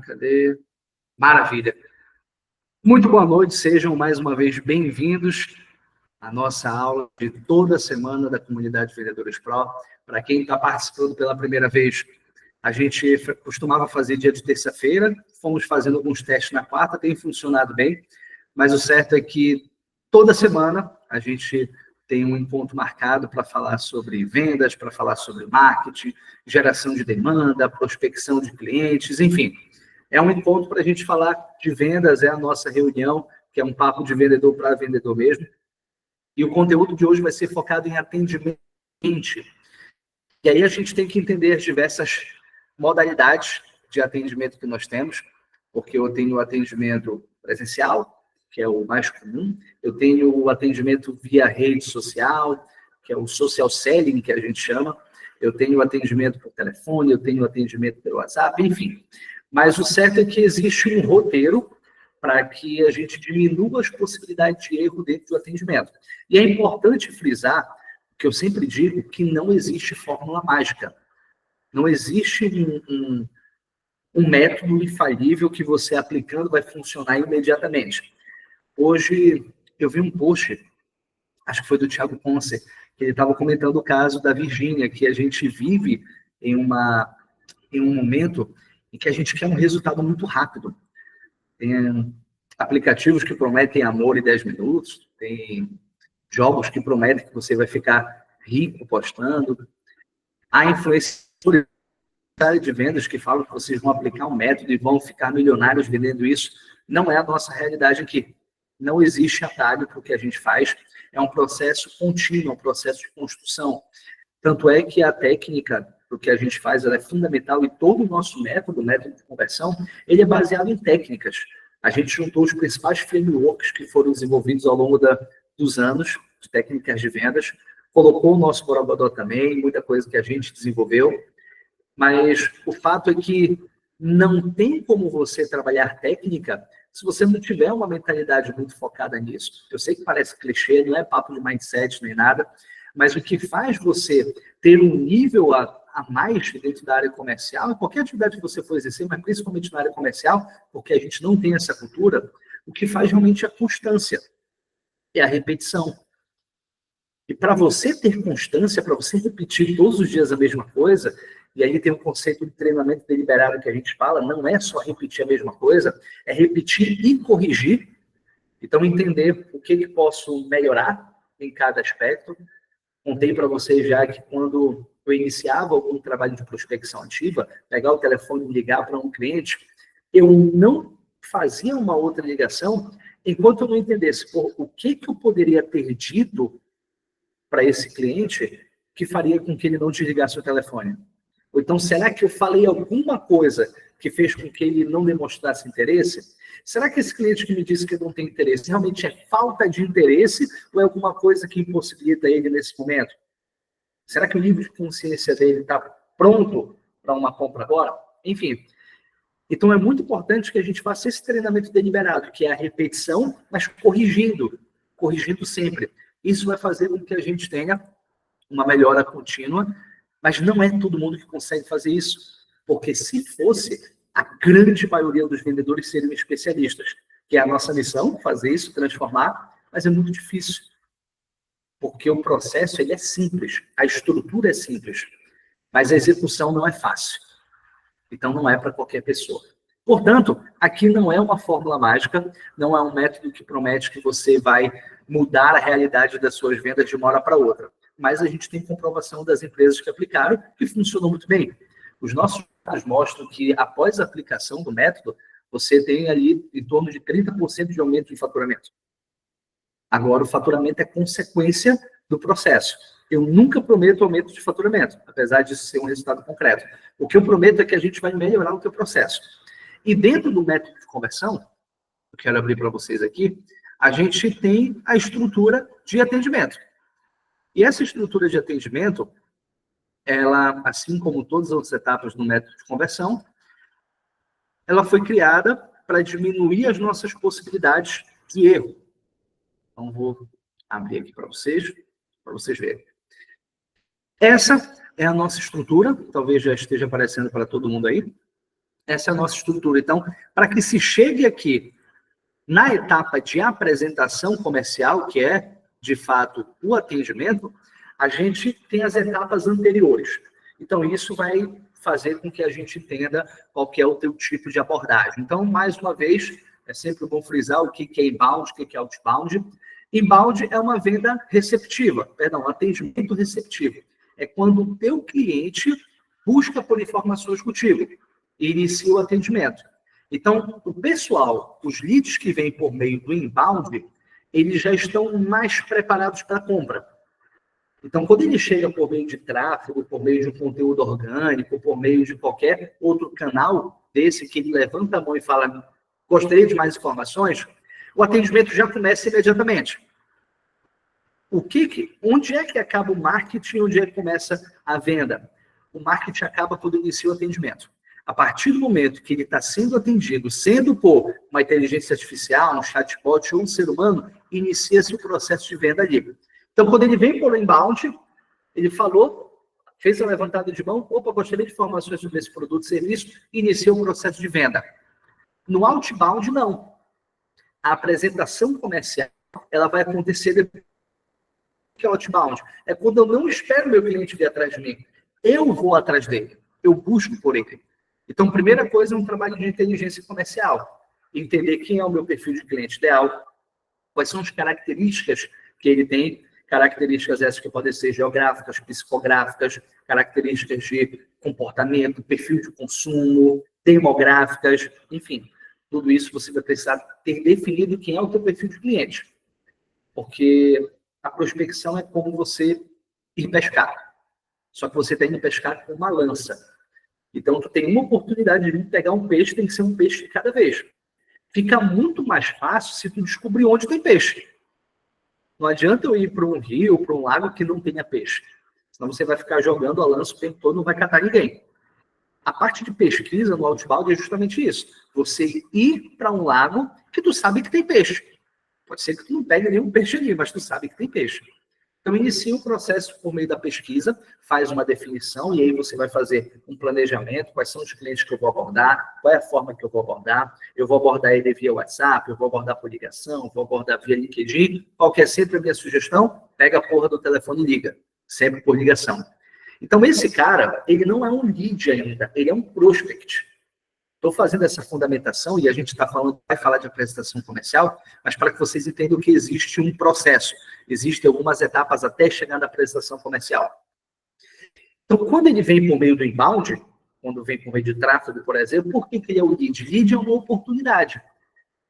Cadê? Maravilha. Muito boa noite, sejam mais uma vez bem-vindos à nossa aula de toda semana da Comunidade Vendedores Pro. Para quem está participando pela primeira vez, a gente costumava fazer dia de terça-feira, fomos fazendo alguns testes na quarta, tem funcionado bem, mas o certo é que toda semana a gente tem um encontro marcado para falar sobre vendas, para falar sobre marketing, geração de demanda, prospecção de clientes, enfim. É um encontro para a gente falar de vendas, é a nossa reunião, que é um papo de vendedor para vendedor mesmo. E o conteúdo de hoje vai ser focado em atendimento. E aí a gente tem que entender as diversas modalidades de atendimento que nós temos, porque eu tenho o atendimento presencial, que é o mais comum, eu tenho o atendimento via rede social, que é o social selling, que a gente chama, eu tenho o atendimento por telefone, eu tenho o atendimento pelo WhatsApp, enfim. Mas o certo é que existe um roteiro para que a gente diminua as possibilidades de erro dentro do atendimento. E é importante frisar, que eu sempre digo, que não existe fórmula mágica. Não existe um método infalível que você aplicando vai funcionar imediatamente. Hoje eu vi um post, acho que foi do Thiago Ponce, que ele estava comentando o caso da Virgínia, que a gente vive em um momento em que a gente quer um resultado muito rápido. Tem aplicativos que prometem amor em 10 minutos, tem jogos que prometem que você vai ficar rico postando. Há influenciadores de vendas que falam que vocês vão aplicar um método e vão ficar milionários vendendo isso. Não é a nossa realidade aqui. Não existe atalho para o que a gente faz. É um processo contínuo, é um processo de construção. Tanto é que a técnica do que a gente faz ela é fundamental e todo o nosso método, o método de conversão, ele é baseado em técnicas. A gente juntou os principais frameworks que foram desenvolvidos ao longo dos anos, de técnicas de vendas, colocou o nosso Borogodó também, muita coisa que a gente desenvolveu, mas o fato é que não tem como você trabalhar técnica se você não tiver uma mentalidade muito focada nisso. Eu sei que parece clichê, não é papo de mindset nem nada, mas o que faz você ter um nível a mais dentro da área comercial, em qualquer atividade que você for exercer, mas principalmente na área comercial, porque a gente não tem essa cultura, o que faz realmente é a constância, é a repetição. E para você ter constância, para você repetir todos os dias a mesma coisa, e aí tem um conceito de treinamento deliberado que a gente fala, não é só repetir a mesma coisa, é repetir e corrigir. Então, entender o que posso melhorar em cada aspecto. Contei para vocês já que quando eu iniciava algum trabalho de prospecção ativa, pegar o telefone e ligar para um cliente, eu não fazia uma outra ligação enquanto eu não entendesse o que eu poderia ter dito para esse cliente que faria com que ele não desligasse o telefone. Ou então, será que eu falei alguma coisa que fez com que ele não demonstrasse interesse? Será que esse cliente que me disse que não tem interesse realmente é falta de interesse ou é alguma coisa que impossibilita ele nesse momento? Será que o nível de consciência dele está pronto para uma compra agora? Enfim. Então, é muito importante que a gente faça esse treinamento deliberado, que é a repetição, mas corrigindo sempre. Isso vai fazer com que a gente tenha uma melhora contínua, mas não é todo mundo que consegue fazer isso. Porque se fosse, a grande maioria dos vendedores seriam especialistas, que é a nossa missão, fazer isso, transformar, mas é muito difícil. Porque o processo ele é simples, a estrutura é simples, mas a execução não é fácil. Então, não é para qualquer pessoa. Portanto, aqui não é uma fórmula mágica, não é um método que promete que você vai mudar a realidade das suas vendas de uma hora para outra. Mas a gente tem comprovação das empresas que aplicaram que funcionou muito bem. Os nossos dados mostram que, após a aplicação do método, você tem ali em torno de 30% de aumento de faturamento. Agora, o faturamento é consequência do processo. Eu nunca prometo aumento de faturamento, apesar disso ser um resultado concreto. O que eu prometo é que a gente vai melhorar o teu processo. E dentro do método de conversão, eu quero abrir para vocês aqui, a gente tem a estrutura de atendimento. E essa estrutura de atendimento, ela, assim como todas as outras etapas do método de conversão, ela foi criada para diminuir as nossas possibilidades de erro. Então, vou abrir aqui para vocês verem. Essa é a nossa estrutura, talvez já esteja aparecendo para todo mundo aí. Essa é a nossa estrutura. Então, para que se chegue aqui na etapa de apresentação comercial, que é, de fato, o atendimento, a gente tem as etapas anteriores. Então, isso vai fazer com que a gente entenda qual que é o teu tipo de abordagem. Então, mais uma vez, é sempre bom frisar o que é inbound, o que é outbound. Inbound é uma venda receptiva, atendimento receptivo. É quando o teu cliente busca por informações contigo e inicia o atendimento. Então, o pessoal, os leads que vêm por meio do inbound, eles já estão mais preparados para a compra. Então, quando ele chega por meio de tráfego, por meio de um conteúdo orgânico, por meio de qualquer outro canal desse que ele levanta a mão e fala, gostaria de mais informações, o atendimento já começa imediatamente. Onde é que acaba o marketing, onde é que começa a venda? O marketing acaba quando inicia o atendimento. A partir do momento que ele está sendo atendido, sendo por uma inteligência artificial, um chatbot ou um ser humano, inicia-se o processo de venda ali. Então, quando ele vem por inbound, ele falou, fez a levantada de mão, opa, gostaria de informações sobre esse produto e serviço, iniciou o processo de venda. No outbound, não. A apresentação comercial, ela vai acontecer depois que é outbound. É quando eu não espero meu cliente vir atrás de mim. Eu vou atrás dele. Eu busco por ele. Então, primeira coisa é um trabalho de inteligência comercial. Entender quem é o meu perfil de cliente ideal, quais são as características que ele tem, características essas que podem ser geográficas, psicográficas, características de comportamento, perfil de consumo, demográficas, enfim. Tudo isso você vai precisar ter definido quem é o teu perfil de cliente. Porque a prospecção é como você ir pescar. Só que você está indo pescar com uma lança. Então, tu tem uma oportunidade de pegar um peixe, tem que ser um peixe de cada vez. Fica muito mais fácil se tu descobrir onde tem peixe. Não adianta eu ir para um rio, para um lago que não tenha peixe. Senão você vai ficar jogando a lança o tempo todo e não vai catar ninguém. A parte de pesquisa no outbound é justamente isso. Você ir para um lago que tu sabe que tem peixe. Pode ser que tu não pegue nenhum peixe ali, mas tu sabe que tem peixe. Então, inicia o processo por meio da pesquisa, faz uma definição, e aí você vai fazer um planejamento, quais são os clientes que eu vou abordar, qual é a forma que eu vou abordar ele via WhatsApp, eu vou abordar por ligação, vou abordar via LinkedIn, qual que é sempre a minha sugestão? Pega a porra do telefone e liga, sempre por ligação. Então, esse cara, ele não é um lead ainda, ele é um prospect. Estou fazendo essa fundamentação e a gente vai falar de apresentação comercial, mas para que vocês entendam que existe um processo, existem algumas etapas até chegar na apresentação comercial. Então, quando ele vem por meio do inbound, quando vem por meio de tráfego, por exemplo, por que ele é o lead? Lead é uma oportunidade,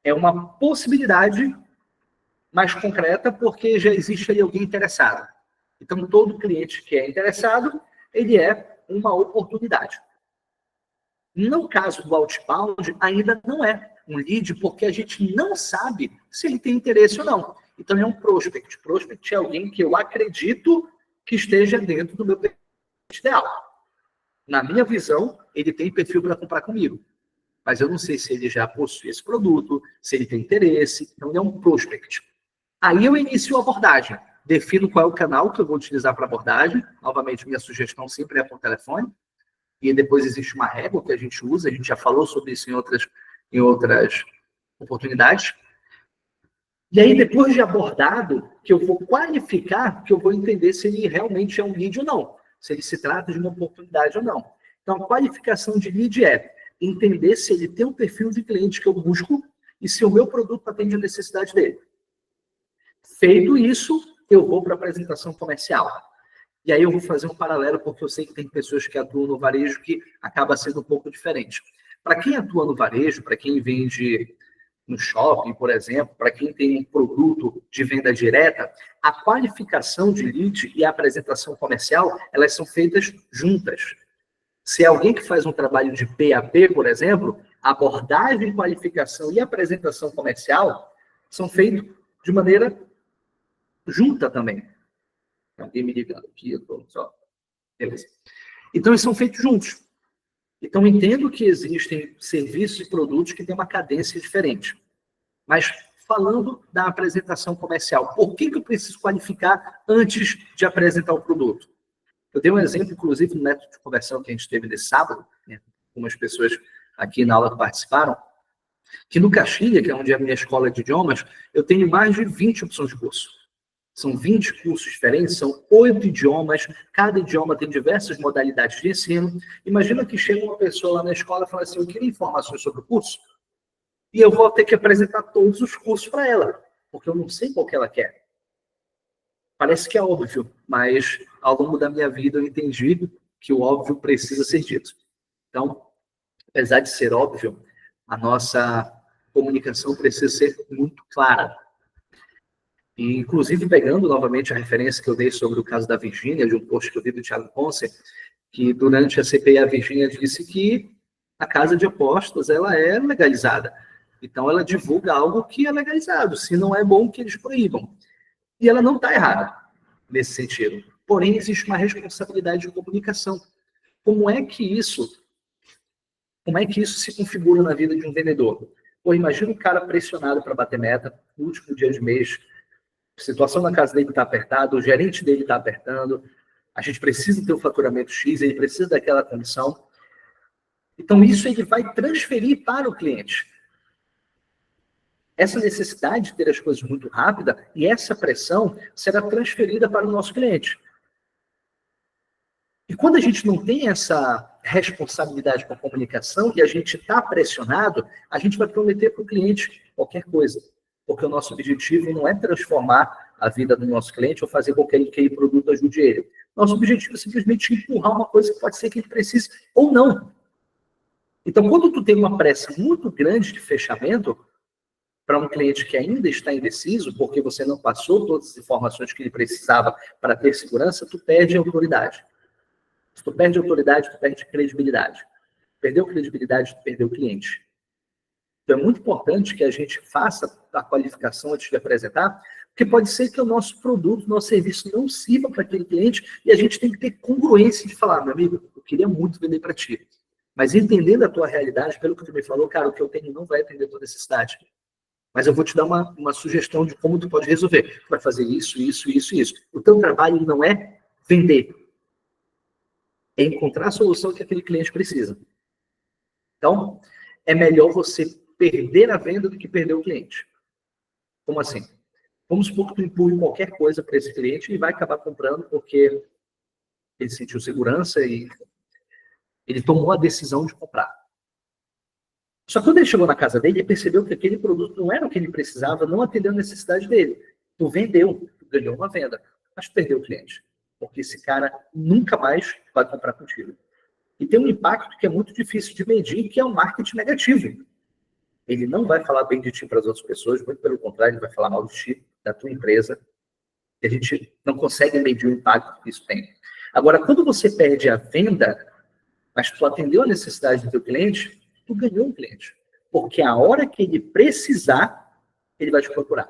é uma possibilidade mais concreta porque já existe ali alguém interessado. Então, todo cliente que é interessado, ele é uma oportunidade. No caso do outbound, ainda não é um lead, porque a gente não sabe se ele tem interesse ou não. Então, é um prospect. Prospect é alguém que eu acredito que esteja dentro do meu perfil ideal. Na minha visão, ele tem perfil para comprar comigo. Mas eu não sei se ele já possui esse produto, se ele tem interesse. Então, ele é um prospect. Aí eu inicio a abordagem. Defino qual é o canal que eu vou utilizar para abordagem. Novamente, minha sugestão sempre é por telefone. E depois existe uma régua que a gente usa, a gente já falou sobre isso em outras oportunidades. E aí, depois de abordado, que eu vou qualificar, que eu vou entender se ele realmente é um lead ou não, se ele se trata de uma oportunidade ou não. Então, a qualificação de lead é entender se ele tem um perfil de cliente que eu busco e se o meu produto atende a necessidade dele. Feito isso, eu vou para a apresentação comercial. E aí eu vou fazer um paralelo, porque eu sei que tem pessoas que atuam no varejo que acaba sendo um pouco diferente. Para quem atua no varejo, para quem vende no shopping, por exemplo, para quem tem um produto de venda direta, a qualificação de lead e a apresentação comercial, elas são feitas juntas. Se é alguém que faz um trabalho de PAP, por exemplo, a abordagem, qualificação e apresentação comercial são feitos de maneira junta também. Alguém me ligando aqui, eu tô só. Beleza. Então, eles são feitos juntos. Então, entendo que existem serviços e produtos que têm uma cadência diferente. Mas, falando da apresentação comercial, por que eu preciso qualificar antes de apresentar o produto? Eu dei um exemplo, inclusive, no método de conversão que a gente teve nesse sábado, né? Algumas pessoas aqui na aula que participaram, que no Castilha, que é onde é a minha escola de idiomas, eu tenho mais de 20 opções de curso. São 20 cursos diferentes, são 8 idiomas, cada idioma tem diversas modalidades de ensino. Imagina que chega uma pessoa lá na escola e fala assim, eu queria informações sobre o curso, e eu vou ter que apresentar todos os cursos para ela, porque eu não sei qual que ela quer. Parece que é óbvio, mas ao longo da minha vida eu entendi que o óbvio precisa ser dito. Então, apesar de ser óbvio, a nossa comunicação precisa ser muito clara. E, inclusive, pegando novamente a referência que eu dei sobre o caso da Virgínia, de um post que eu vi do Thiago Ponce, que durante a CPI a Virgínia disse que a casa de apostas ela é legalizada. Então, ela divulga algo que é legalizado. Se não é bom, que eles proíbam. E ela não está errada nesse sentido. Porém, existe uma responsabilidade de comunicação. Como é que isso se configura na vida de um vendedor? Pô, imagina um cara pressionado para bater meta, no último dia de mês, a situação na casa dele está apertada, o gerente dele está apertando, a gente precisa ter o faturamento X, ele precisa daquela comissão. Então, isso ele vai transferir para o cliente. Essa necessidade de ter as coisas muito rápida e essa pressão será transferida para o nosso cliente. E quando a gente não tem essa responsabilidade com a comunicação e a gente está pressionado, a gente vai prometer para o cliente qualquer coisa. Porque o nosso objetivo não é transformar a vida do nosso cliente ou fazer com que aquele produto ajude ele. Nosso objetivo é simplesmente empurrar uma coisa que pode ser que ele precise ou não. Então, quando tu tem uma pressa muito grande de fechamento para um cliente que ainda está indeciso, porque você não passou todas as informações que ele precisava para ter segurança, tu perde a autoridade. Se tu perde autoridade, tu perde credibilidade. Perdeu credibilidade, tu perdeu o cliente. Então é muito importante que a gente faça a qualificação antes de apresentar, porque pode ser que o nosso produto, nosso serviço não sirva para aquele cliente e a gente tem que ter congruência de falar, meu amigo, eu queria muito vender para ti. Mas entendendo a tua realidade, pelo que tu me falou, cara, o que eu tenho não vai atender a tua necessidade. Mas eu vou te dar uma sugestão de como tu pode resolver. Tu vai fazer isso, isso, isso, isso. O teu trabalho não é vender. É encontrar a solução que aquele cliente precisa. Então, é melhor você perder a venda do que perder o cliente. Como assim? Vamos supor que tu empurre qualquer coisa para esse cliente e vai acabar comprando porque ele sentiu segurança e ele tomou a decisão de comprar. Só que quando ele chegou na casa dele, ele percebeu que aquele produto não era o que ele precisava, não atendeu a necessidade dele. Tu vendeu, tu ganhou uma venda, mas perdeu o cliente. Porque esse cara nunca mais vai comprar contigo. E tem um impacto que é muito difícil de medir, que é o marketing negativo. Ele não vai falar bem de ti para as outras pessoas, muito pelo contrário, ele vai falar mal de ti, da tua empresa. E a gente não consegue medir o impacto que isso tem. Agora, quando você perde a venda, mas tu atendeu a necessidade do teu cliente, tu ganhou um cliente. Porque a hora que ele precisar, ele vai te procurar.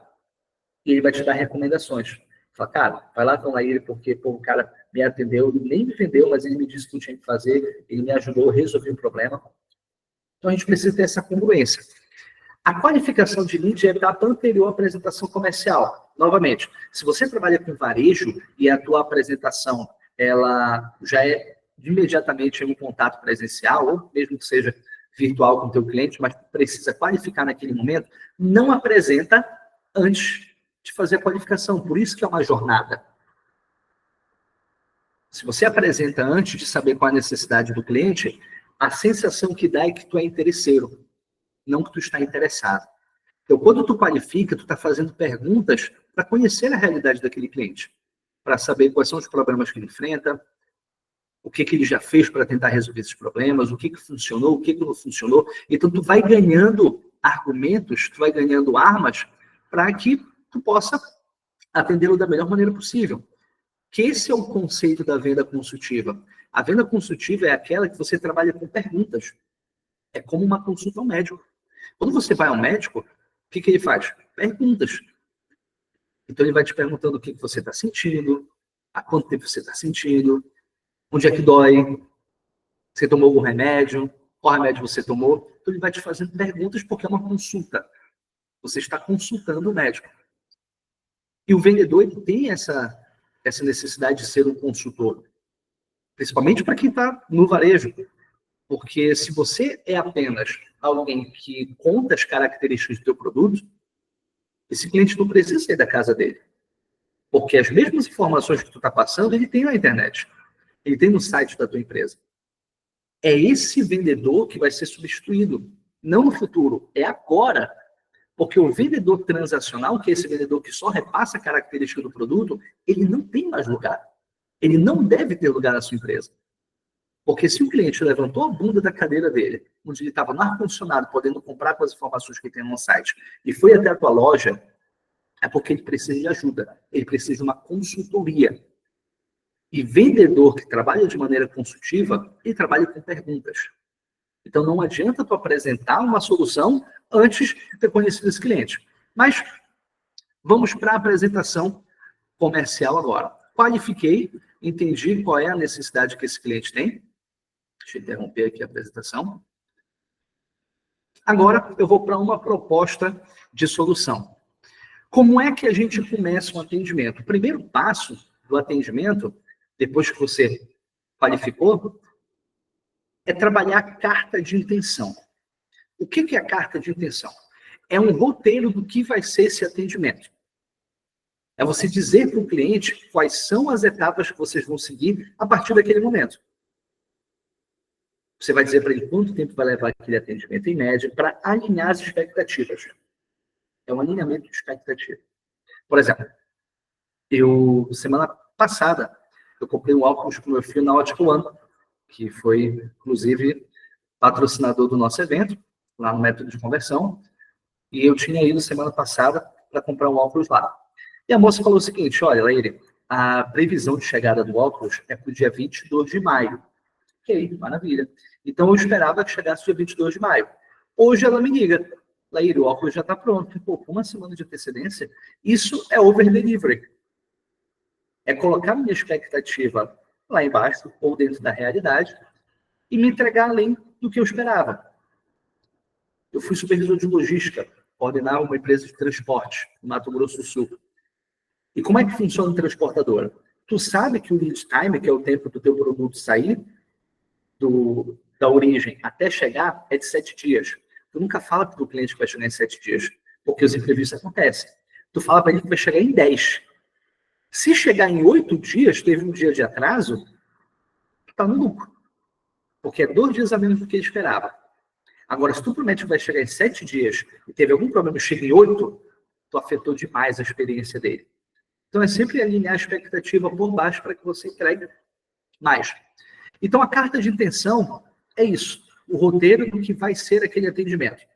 E ele vai te dar recomendações. Fala, cara, vai lá com ele, porque pô, o cara me atendeu, ele nem me vendeu, mas ele me disse o que eu tinha que fazer, ele me ajudou a resolver o problema. Então a gente precisa ter essa congruência. A qualificação de lead é a etapa anterior à apresentação comercial. Novamente, se você trabalha com varejo e a tua apresentação ela já é imediatamente em um contato presencial, ou mesmo que seja virtual com o teu cliente, mas precisa qualificar naquele momento, não apresenta antes de fazer a qualificação. Por isso que é uma jornada. Se você apresenta antes de saber qual é a necessidade do cliente, a sensação que dá é que tu é interesseiro, não que tu está interessado. Então, quando tu qualifica, tu está fazendo perguntas para conhecer a realidade daquele cliente, para saber quais são os problemas que ele enfrenta, o que ele já fez para tentar resolver esses problemas, o que funcionou, o que não funcionou. Então, tu vai ganhando argumentos, tu vai ganhando armas para que tu possa atendê-lo da melhor maneira possível. Que esse é o conceito da venda consultiva. A venda consultiva é aquela que você trabalha com perguntas. É como uma consulta ao médico. Quando você vai ao médico, o que ele faz? Perguntas. Então, ele vai te perguntando o que você está sentindo, há quanto tempo você está sentindo, onde é que dói, você tomou algum remédio, qual remédio você tomou. Então, ele vai te fazendo perguntas porque é uma consulta. Você está consultando o médico. E o vendedor ele tem essa necessidade de ser um consultor. Principalmente para quem está no varejo. Porque se você é apenas alguém que conta as características do teu produto, esse cliente não precisa sair da casa dele. Porque as mesmas informações que tu está passando, ele tem na internet. Ele tem no site da tua empresa. É esse vendedor que vai ser substituído. Não no futuro, é agora. Porque o vendedor transacional, que é esse vendedor que só repassa a característica do produto, ele não tem mais lugar. Ele não deve ter lugar na sua empresa. Porque se o cliente levantou a bunda da cadeira dele, onde ele estava no ar-condicionado, podendo comprar com as informações que tem no site, e foi até a tua loja, é porque ele precisa de ajuda. Ele precisa de uma consultoria. E vendedor que trabalha de maneira consultiva, ele trabalha com perguntas. Então, não adianta tu apresentar uma solução antes de ter conhecido esse cliente. Mas vamos para a apresentação comercial agora. Qualifiquei, entendi qual é a necessidade que esse cliente tem. Deixa eu interromper aqui a apresentação. Agora, eu vou para uma proposta de solução. Como é que a gente começa um atendimento? O primeiro passo do atendimento, depois que você qualificou, é trabalhar a carta de intenção. O que é a carta de intenção? É um roteiro do que vai ser esse atendimento. É você dizer para o cliente quais são as etapas que vocês vão seguir a partir daquele momento. Você vai dizer para ele quanto tempo vai levar aquele atendimento em média para alinhar as expectativas. É um alinhamento de expectativa. Por exemplo, semana passada, eu comprei um óculos para o meu filho na Ótica One, que foi, inclusive, patrocinador do nosso evento, lá no Método de Conversão, e eu tinha ido semana passada para comprar um óculos lá. E a moça falou o seguinte: olha, Laíre, a previsão de chegada do óculos é para o dia 22 de maio. Ok, maravilha. Então eu esperava que chegasse dia 22 de maio. Hoje ela me liga: Laíre, o óculos já está pronto. Pô, com uma semana de antecedência, isso é over-delivery. É colocar minha expectativa lá embaixo, ou dentro da realidade, e me entregar além do que eu esperava. Eu fui supervisor de logística, coordenar uma empresa de transporte no Mato Grosso do Sul. E como é que funciona a transportadora? Tu sabe que o lead time, que é o tempo do teu produto sair da origem até chegar, é de 7 dias. Tu nunca fala para o cliente que vai chegar em 7 dias, porque os imprevistos acontecem. Tu fala para ele que vai chegar em 10. Se chegar em 8 dias, teve um dia de atraso, tu tá no lucro. Porque é 2 dias a menos do que ele esperava. Agora, se tu promete que vai chegar em 7 dias e teve algum problema e chega em 8, tu afetou demais a experiência dele. Então, é sempre alinhar a expectativa por baixo para que você entregue mais. Então, a carta de intenção é isso. O roteiro do que vai ser aquele atendimento.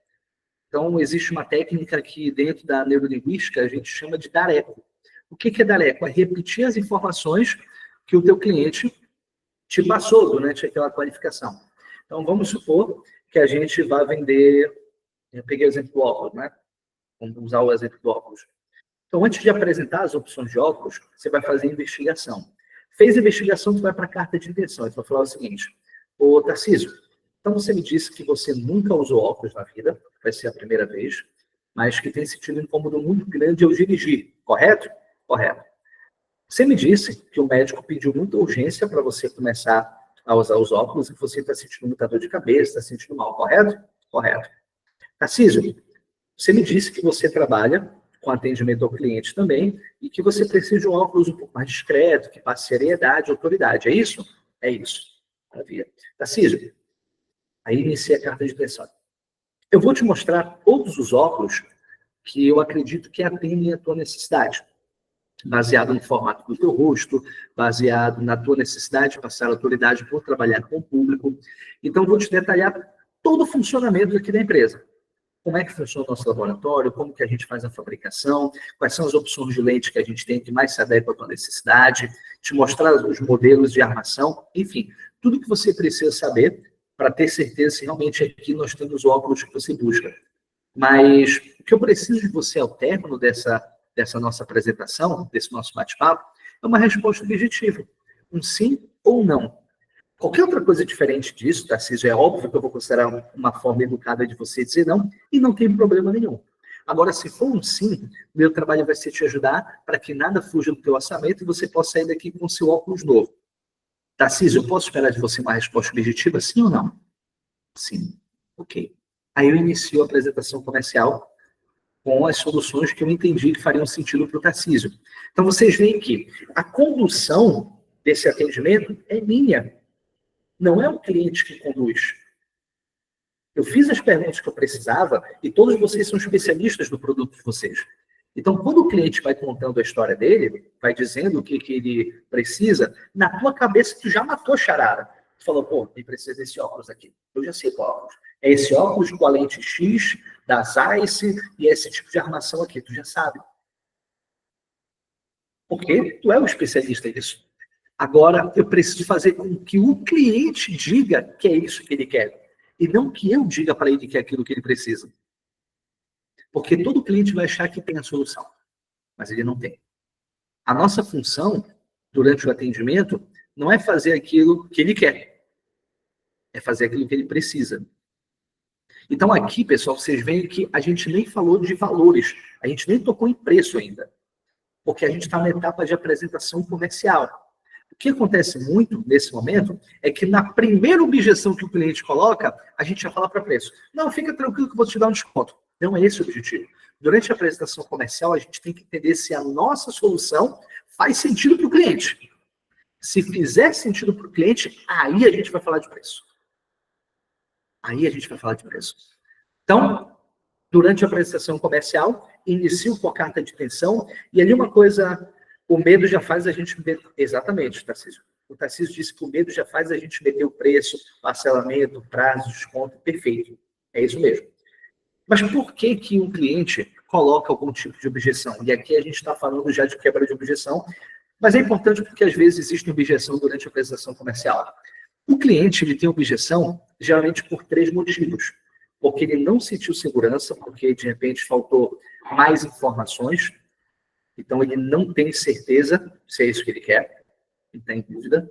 Então, existe uma técnica que, dentro da neurolinguística, a gente chama de dar eco. O que é dar eco? É repetir as informações que o teu cliente te passou durante aquela qualificação. Então, vamos supor que a gente vai vender... Eu peguei o exemplo do óculos, né? Vamos usar o exemplo do óculos. Então, antes de apresentar as opções de óculos, você vai fazer a investigação. Fez a investigação, você vai para a carta de intenção. Você vai falar o seguinte: ô Tarcísio, então você me disse que você nunca usou óculos na vida, vai ser a primeira vez, mas que tem sentido um incômodo muito grande ao dirigir, correto? Correto. Você me disse que o médico pediu muita urgência para você começar a usar os óculos e que você está sentindo muita dor de cabeça, está sentindo mal, correto? Correto. Tarcísio, você me disse que você trabalha com atendimento ao cliente também, e que você precisa de um óculos um pouco mais discreto, que passe seriedade, autoridade. É isso? É isso. Maravilha. Tarcísio, aí inicia a carta de intenção. Eu vou te mostrar todos os óculos que eu acredito que atendem a tua necessidade, baseado no formato do teu rosto, baseado na tua necessidade de passar autoridade por trabalhar com o público. Então, eu vou te detalhar todo o funcionamento aqui da empresa. Como é que funciona o nosso laboratório, como que a gente faz a fabricação, quais são as opções de lente que a gente tem que mais se adequa à tua necessidade, te mostrar os modelos de armação, enfim, tudo que você precisa saber para ter certeza se realmente aqui nós temos o óculos que você busca. Mas o que eu preciso de você ao término dessa nossa apresentação, desse nosso bate-papo, é uma resposta objetiva, um sim ou não. Qualquer outra coisa diferente disso, Tarcísio, é óbvio que eu vou considerar uma forma educada de você dizer não, e não tem problema nenhum. Agora, se for um sim, meu trabalho vai ser te ajudar para que nada fuja do teu orçamento e você possa sair daqui com o seu óculos novo. Tarcísio, eu posso esperar de você uma resposta objetiva, sim ou não? Sim. Ok. Aí eu inicio a apresentação comercial com as soluções que eu entendi que fariam sentido para o Tarcísio. Então, vocês veem que a condução desse atendimento é minha, não é o cliente que conduz. Eu fiz as perguntas que eu precisava e todos vocês são especialistas do produto de vocês. Então, quando o cliente vai contando a história dele, vai dizendo o que ele precisa, na tua cabeça tu já matou a charada. Tu falou, pô, ele precisa desse óculos aqui. Eu já sei qual óculos. É esse óculos com a lente X, da Zeiss, e esse tipo de armação aqui. Tu já sabe. Porque tu é o especialista nisso. Agora, eu preciso fazer com que o cliente diga que é isso que ele quer. E não que eu diga para ele que é aquilo que ele precisa. Porque todo cliente vai achar que tem a solução, mas ele não tem. A nossa função, durante o atendimento, não é fazer aquilo que ele quer, é fazer aquilo que ele precisa. Então aqui, pessoal, vocês veem que a gente nem falou de valores, a gente nem tocou em preço ainda, porque a gente está na etapa de apresentação comercial. O que acontece muito nesse momento é que na primeira objeção que o cliente coloca, a gente já fala para preço. Não, fica tranquilo que eu vou te dar um desconto. Não é esse o objetivo. Durante a apresentação comercial, a gente tem que entender se a nossa solução faz sentido para o cliente. Se fizer sentido para o cliente, aí a gente vai falar de preço. Aí a gente vai falar de preço. Então, durante a apresentação comercial, inicio com a carta de intenção, e ali uma coisa, o medo já faz a gente... Exatamente, Tarcísio. O Tarcísio disse que o medo já faz a gente meter o preço, parcelamento, prazo, desconto, perfeito. É isso mesmo. Mas por que que um cliente coloca algum tipo de objeção? E aqui a gente está falando já de quebra de objeção, mas é importante porque às vezes existe objeção durante a apresentação comercial. O cliente ele tem objeção geralmente por 3 motivos. Porque ele não sentiu segurança, porque de repente faltou mais informações, então ele não tem certeza se é isso que ele quer, ele está em dúvida.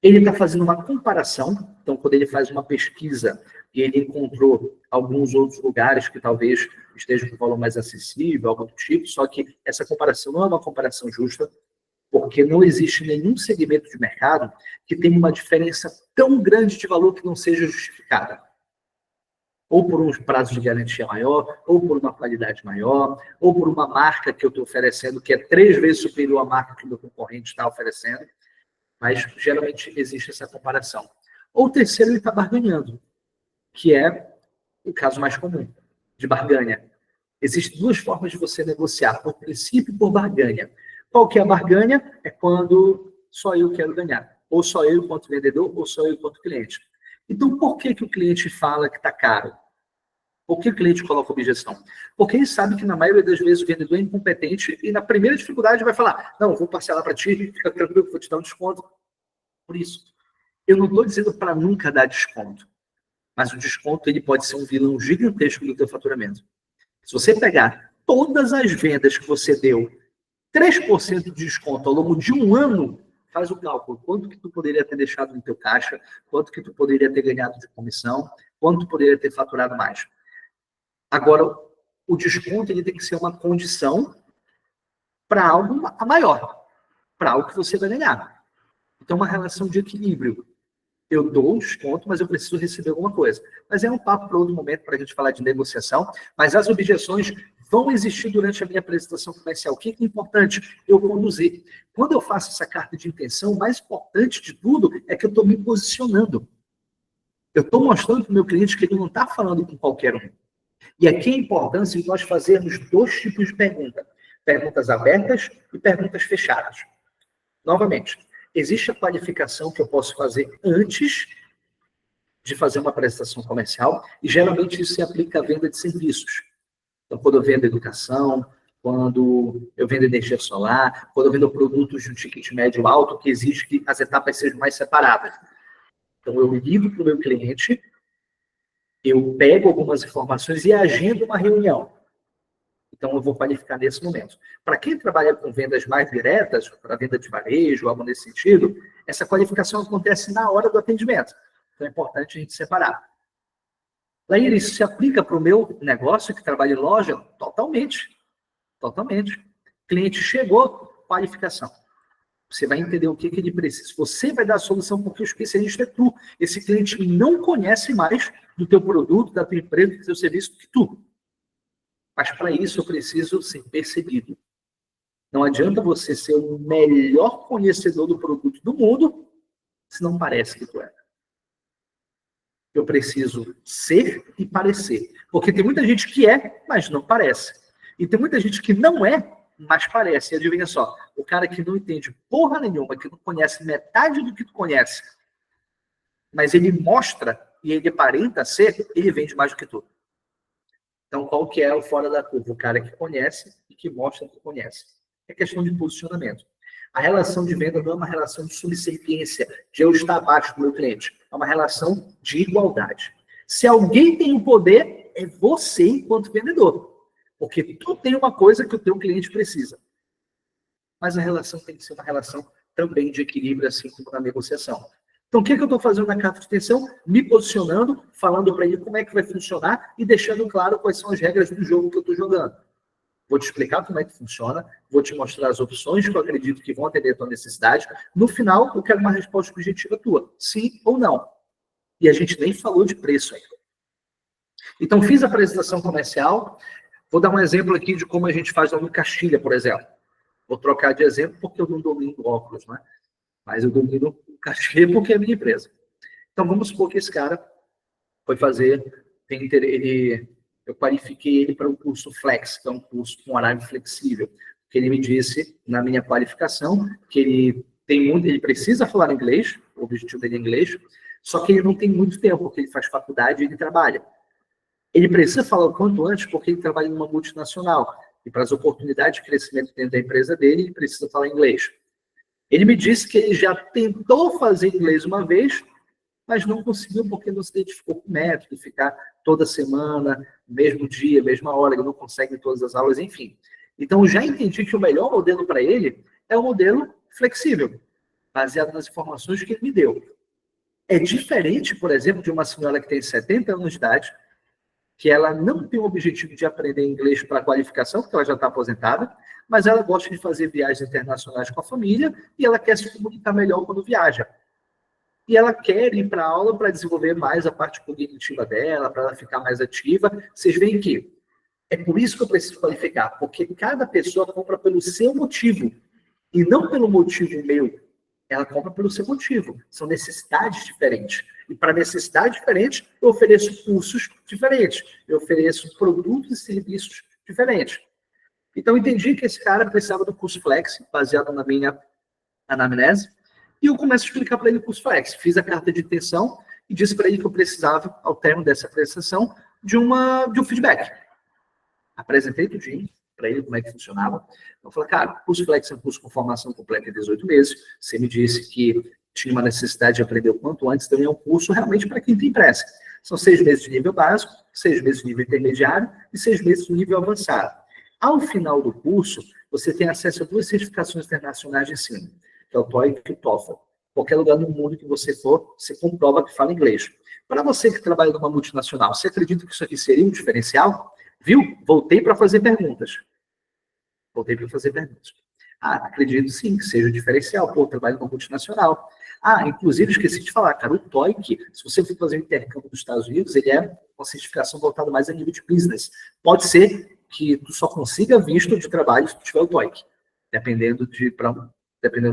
Ele está fazendo uma comparação, então quando ele faz uma pesquisa e ele encontrou alguns outros lugares que talvez estejam com valor mais acessível, algo do tipo, só que essa comparação não é uma comparação justa, porque não existe nenhum segmento de mercado que tenha uma diferença tão grande de valor que não seja justificada. Ou por um prazo de garantia maior, ou por uma qualidade maior, ou por uma marca que eu estou oferecendo que é 3 vezes superior à marca que o meu concorrente está oferecendo. Mas geralmente existe essa comparação. Ou o terceiro, ele está barganhando, que é o caso mais comum, de barganha. Existem 2 formas de você negociar, por princípio e por barganha. Qual que é a barganha? É quando só eu quero ganhar. Ou só eu enquanto vendedor, ou só eu enquanto cliente. Então, por que que o cliente fala que está caro? Por que o cliente coloca objeção? Porque ele sabe que na maioria das vezes o vendedor é incompetente e na primeira dificuldade vai falar, não, vou parcelar para ti, fica tranquilo, vou te dar um desconto. Por isso, eu não estou dizendo para nunca dar desconto, mas o desconto ele pode ser um vilão gigantesco do teu faturamento. Se você pegar todas as vendas que você deu, 3% de desconto ao longo de um ano, faz o cálculo. Quanto que tu poderia ter deixado no teu caixa, quanto que tu poderia ter ganhado de comissão, quanto tu poderia ter faturado mais. Agora, o desconto ele tem que ser uma condição para algo maior, para algo que você vai ganhar. Então, uma relação de equilíbrio. Eu dou um desconto, mas eu preciso receber alguma coisa. Mas é um papo para outro momento para a gente falar de negociação. Mas as objeções vão existir durante a minha apresentação comercial. O que é importante? Eu conduzir. Quando eu faço essa carta de intenção, o mais importante de tudo é que eu estou me posicionando. Eu estou mostrando para o meu cliente que ele não está falando com qualquer um. E aqui a importância de nós fazermos 2 tipos de perguntas. Perguntas abertas e perguntas fechadas. Novamente, existe a qualificação que eu posso fazer antes de fazer uma prestação comercial, e geralmente isso se aplica à venda de serviços. Então, quando eu vendo educação, quando eu vendo energia solar, quando eu vendo produtos de um ticket médio alto, que exige que as etapas sejam mais separadas. Então, eu ligo para o meu cliente, eu pego algumas informações e agendo uma reunião. Então, eu vou qualificar nesse momento. Para quem trabalha com vendas mais diretas, para venda de varejo, algo nesse sentido, essa qualificação acontece na hora do atendimento. Então, é importante a gente separar. Laíra, isso se aplica para o meu negócio, que trabalha em loja? Totalmente. Totalmente. Cliente chegou, qualificação. Você vai entender o que ele precisa. Você vai dar a solução porque o especialista é tu. Esse cliente não conhece mais do teu produto, da tua empresa, do teu serviço do que tu. Mas para isso eu preciso ser percebido. Não adianta você ser o melhor conhecedor do produto do mundo se não parece que tu é. Eu preciso ser e parecer. Porque tem muita gente que é, mas não parece. E tem muita gente que não é, mas parece. E adivinha só, o cara que não entende porra nenhuma, que não conhece metade do que tu conhece, mas ele mostra e ele aparenta ser, ele vende mais do que tu. Então, qual que é o fora da curva? O cara que conhece e que mostra que conhece. É questão de posicionamento. A relação de venda não é uma relação de subserviência, de eu estar abaixo do meu cliente. É uma relação de igualdade. Se alguém tem o poder, é você enquanto vendedor. Porque tu tem uma coisa que o teu cliente precisa. Mas a relação tem que ser uma relação também de equilíbrio, assim como na negociação. Então, o que eu estou fazendo na carta de intenção? Me posicionando, falando para ele como é que vai funcionar e deixando claro quais são as regras do jogo que eu estou jogando. Vou te explicar como é que funciona, vou te mostrar as opções que eu acredito que vão atender a tua necessidade. No final, eu quero uma resposta objetiva tua, sim ou não. E a gente nem falou de preço ainda. Então, fiz a apresentação comercial. Vou dar um exemplo aqui de como a gente faz lá no Castilha, por exemplo. Vou trocar de exemplo porque eu não domino óculos, né? Mas eu domino o Castilha porque é a minha empresa. Então, vamos supor que esse cara foi fazer, eu qualifiquei ele para um curso Flex, que é um curso com horário flexível. Que ele me disse, na minha qualificação, que ele precisa falar inglês, o objetivo dele é inglês, só que ele não tem muito tempo, porque ele faz faculdade e ele trabalha. Ele precisa falar o quanto antes, porque ele trabalha numa multinacional. E para as oportunidades de crescimento dentro da empresa dele, ele precisa falar inglês. Ele me disse que ele já tentou fazer inglês uma vez, mas não conseguiu porque não se identificou com o método, ficar toda semana, mesmo dia, mesma hora, ele não consegue em todas as aulas, enfim. Então, eu já entendi que o melhor modelo para ele é o modelo flexível, baseado nas informações que ele me deu. É diferente, por exemplo, de uma senhora que tem 70 anos de idade, que ela não tem o objetivo de aprender inglês para qualificação, porque ela já está aposentada, mas ela gosta de fazer viagens internacionais com a família e ela quer se comunicar melhor quando viaja. E ela quer ir para a aula para desenvolver mais a parte cognitiva dela, para ela ficar mais ativa. Vocês veem que é por isso que eu preciso qualificar, porque cada pessoa compra pelo seu motivo, e não pelo motivo meu. Ela compra pelo seu motivo. São necessidades diferentes. E para necessidades diferentes, eu ofereço cursos diferentes. Eu ofereço produtos e serviços diferentes. Então, eu entendi que esse cara precisava do curso Flex, baseado na minha anamnese, e eu começo a explicar para ele o curso Flex. Fiz a carta de intenção e disse para ele que eu precisava, ao término dessa apresentação, de um feedback. Apresentei tudinho para ele como é que funcionava. Eu falei, cara, o curso Flex é um curso com formação completa em 18 meses. Você me disse que tinha uma necessidade de aprender o quanto antes, então é um curso realmente para quem tem pressa. São 6 meses de nível básico, 6 meses de nível intermediário e 6 meses de nível avançado. Ao final do curso, você tem acesso a 2 certificações internacionais de ensino, que é o TOEIC e o TOEFL. Qualquer lugar no mundo que você for, você comprova que fala inglês. Para você que trabalha numa multinacional, você acredita que isso aqui seria um diferencial? Viu? Voltei para fazer perguntas. Acredito sim que seja um diferencial. Pô, eu trabalho numa multinacional. Inclusive, esqueci de falar, cara, o TOEIC, se você for fazer um intercâmbio dos Estados Unidos, ele é uma certificação voltada mais a nível de business. Pode ser que tu só consiga visto de trabalho se tu tiver o TOEIC, dependendo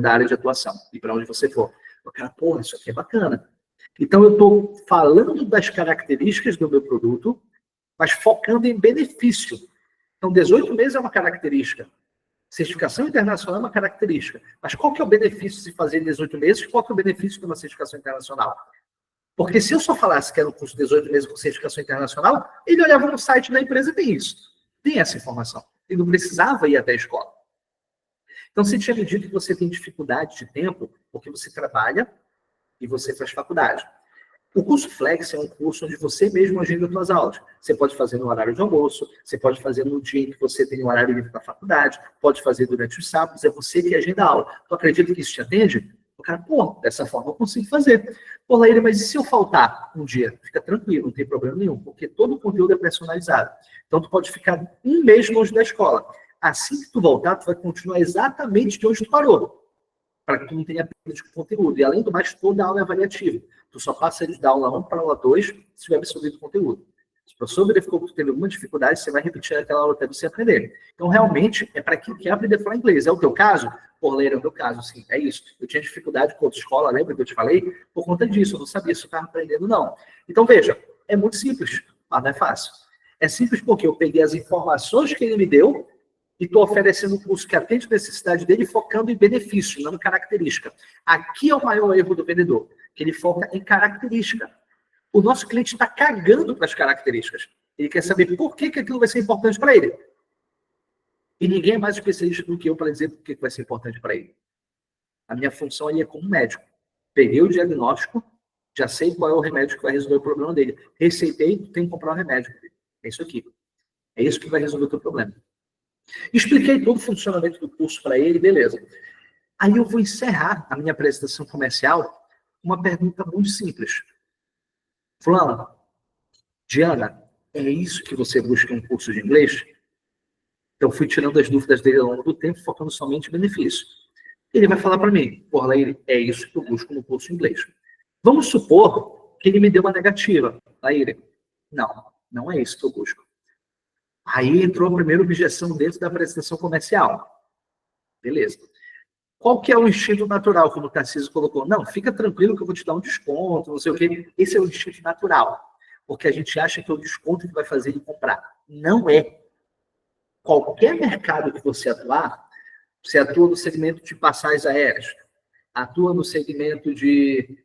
da área de atuação e para onde você for. Cara, porra, isso aqui é bacana. Então, eu estou falando das características do meu produto, mas focando em benefício. Então, 18 meses é uma característica. Certificação internacional é uma característica. Mas qual que é o benefício de fazer 18 meses? Qual que é o benefício de uma certificação internacional? Porque se eu só falasse que era um curso de 18 meses com certificação internacional, ele olhava no site da empresa e tem isso. Tem essa informação. Ele não precisava ir até a escola. Então, você tinha me dito que você tem dificuldade de tempo porque você trabalha e você faz faculdade. O curso Flex é um curso onde você mesmo agenda as suas aulas. Você pode fazer no horário de almoço, você pode fazer no dia em que você tem o horário livre da faculdade, pode fazer durante os sábados, é você que agenda a aula. Tu acredita que isso te atende? O cara, dessa forma eu consigo fazer. Laíra, mas e se eu faltar um dia? Fica tranquilo, não tem problema nenhum, porque todo o conteúdo é personalizado. Então, tu pode ficar um mês longe da escola. Assim que tu voltar, tu vai continuar exatamente de onde tu parou. para que tu não tenha perda de conteúdo. E, além do mais, toda aula é avaliativa. Tu só passa eles da aula 1 para a aula 2 se tiver absorvido o conteúdo. Se o professor verificou que tu teve alguma dificuldade, você vai repetir aquela aula até você aprender. Então, realmente, é para quem quer aprender a falar inglês. É o teu caso? Por ler, é o meu caso, sim. É isso. Eu tinha dificuldade com outra escola, lembra que eu te falei? Por conta disso, eu não sabia se eu estava aprendendo, não. Então, veja, é muito simples, mas não é fácil. É simples porque eu peguei as informações que ele me deu e estou oferecendo um curso que atende a necessidade dele, focando em benefício, não em característica. Aqui é o maior erro do vendedor, que ele foca em característica. O nosso cliente está cagando para as características. Ele quer saber por que aquilo vai ser importante para ele. E ninguém é mais especialista do que eu para dizer por que vai ser importante para ele. A minha função aí é como médico. Peguei o diagnóstico, já sei qual é o remédio que vai resolver o problema dele. Receitei, tem que comprar um remédio. É isso aqui. É isso que vai resolver o teu problema. Expliquei todo o funcionamento do curso para ele, beleza. Aí eu vou encerrar a minha apresentação comercial com uma pergunta muito simples. Fulano, Diana, é isso que você busca em um curso de inglês? Então, fui tirando as dúvidas dele ao longo do tempo, focando somente em benefício. Ele vai falar para mim, por Laíre, é isso que eu busco no curso de inglês. Vamos supor que ele me deu uma negativa. Laíre, não é isso que eu busco. Aí entrou a primeira objeção dentro da apresentação comercial. Beleza. Qual que é o instinto natural, como o Tarcísio colocou? Não, fica tranquilo que eu vou te dar um desconto, não sei o quê. Esse é o instinto natural. Porque a gente acha que é o desconto que vai fazer ele comprar. Não é. Qualquer mercado que você atuar, você atua no segmento de passagens aéreas, atua no segmento de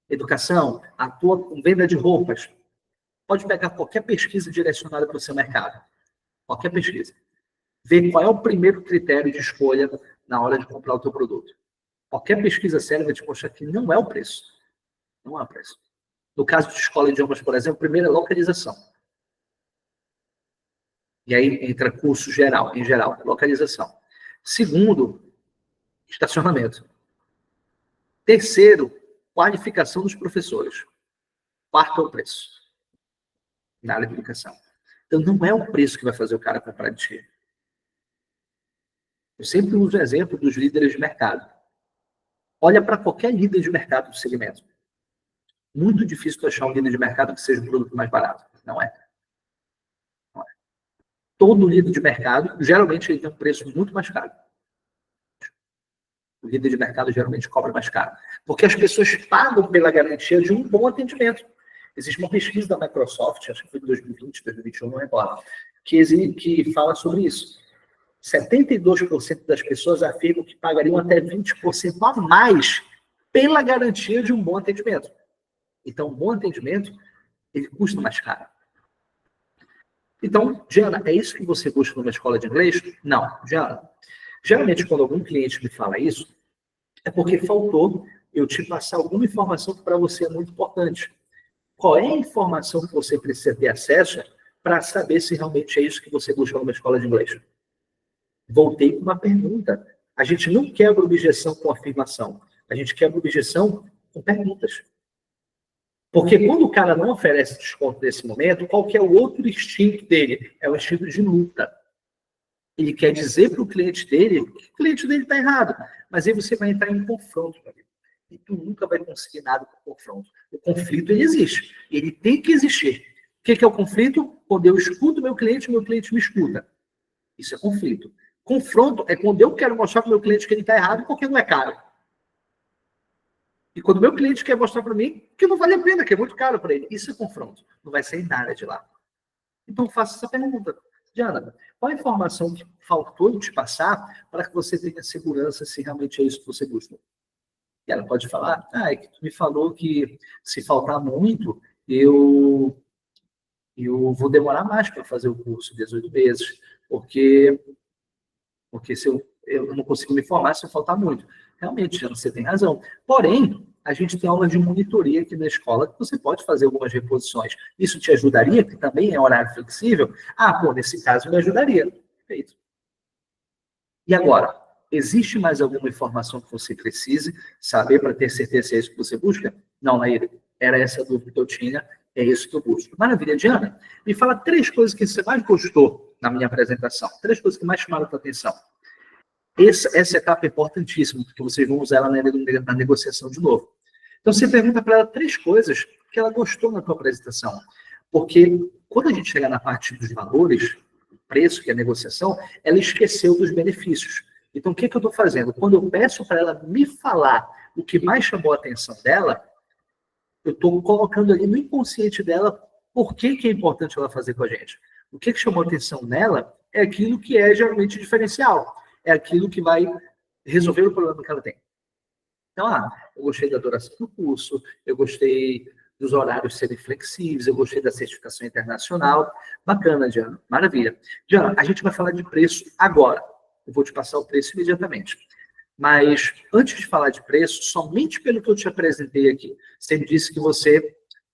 educação, atua com venda de roupas. Pode pegar qualquer pesquisa direcionada para o seu mercado. Qualquer pesquisa. Ver qual é o primeiro critério de escolha na hora de comprar o teu produto. Qualquer pesquisa séria vai te mostrar que não é o preço. Não é o preço. No caso de escola de idiomas, por exemplo, primeiro é localização. E aí entra curso geral, em geral, localização. Segundo, estacionamento. Terceiro, qualificação dos professores. Quarto é o preço. Na área de educação. Então, não é o preço que vai fazer o cara comprar de ti. Eu sempre uso o exemplo dos líderes de mercado. Olha para qualquer líder de mercado do segmento. Muito difícil tu achar um líder de mercado que seja o produto mais barato. Não é. Não é. Todo líder de mercado, geralmente, ele tem um preço muito mais caro. O líder de mercado geralmente cobra mais caro. Porque as pessoas pagam pela garantia de um bom atendimento. Existe uma pesquisa da Microsoft, acho que foi de 2020, 2021, não recordo, que fala sobre isso. 72% das pessoas afirmam que pagariam até 20% a mais pela garantia de um bom atendimento. Então, um bom atendimento, ele custa mais caro. Então, Diana, é isso que você busca numa escola de inglês? Não, Diana. Geralmente, quando algum cliente me fala isso, é porque faltou eu te passar alguma informação que para você é muito importante. Qual é a informação que você precisa ter acesso para saber se realmente é isso que você busca numa escola de inglês? Voltei com uma pergunta. A gente não quebra objeção com afirmação. A gente quebra objeção com perguntas. Porque quando o cara não oferece desconto nesse momento, qual que é o outro instinto dele? É o instinto de luta. Ele quer dizer para o cliente dele que o cliente dele está errado. Mas aí você vai entrar em confronto com ele. E tu nunca vai conseguir nada com confronto. O conflito, ele existe. Ele tem que existir. O que é o conflito? Quando eu escuto o meu cliente me escuta. Isso é conflito. Confronto é quando eu quero mostrar para o meu cliente que ele está errado porque não é caro. E quando o meu cliente quer mostrar para mim que não vale a pena, que é muito caro para ele. Isso é confronto. Não vai sair nada de lá. Então, faça essa pergunta. Diana, qual a informação que faltou eu te passar para que você tenha segurança se realmente é isso que você busca? E ela pode falar, é que tu me falou que se faltar muito, eu vou demorar mais para fazer o curso, 18 meses, porque se eu não consigo me formar se eu faltar muito. Realmente, você tem razão. Porém, a gente tem aula de monitoria aqui na escola que você pode fazer algumas reposições. Isso te ajudaria, que também é horário flexível? Nesse caso me ajudaria. Perfeito. E agora, existe mais alguma informação que você precise saber para ter certeza se é isso que você busca? Não, Nair, era essa a dúvida que eu tinha, é isso que eu busco. Maravilha, Diana. Me fala 3 coisas que você mais gostou na minha apresentação. 3 coisas que mais chamaram a tua atenção. Essa etapa é importantíssima, porque vocês vão usar ela na negociação de novo. Então, você pergunta para ela 3 coisas que ela gostou na tua apresentação. Porque quando a gente chegar na parte dos valores, preço, que é a negociação, ela esqueceu dos benefícios. Então, o que eu estou fazendo? Quando eu peço para ela me falar o que mais chamou a atenção dela, eu estou colocando ali no inconsciente dela por que é importante ela fazer com a gente. O que chamou a atenção nela é aquilo que é geralmente diferencial. É aquilo que vai resolver o problema que ela tem. Então, eu gostei da duração do curso, eu gostei dos horários serem flexíveis, eu gostei da certificação internacional. Bacana, Diana. Maravilha. Diana, a gente vai falar de preço agora. Eu vou te passar o preço imediatamente. Mas, antes de falar de preço, somente pelo que eu te apresentei aqui, você me disse que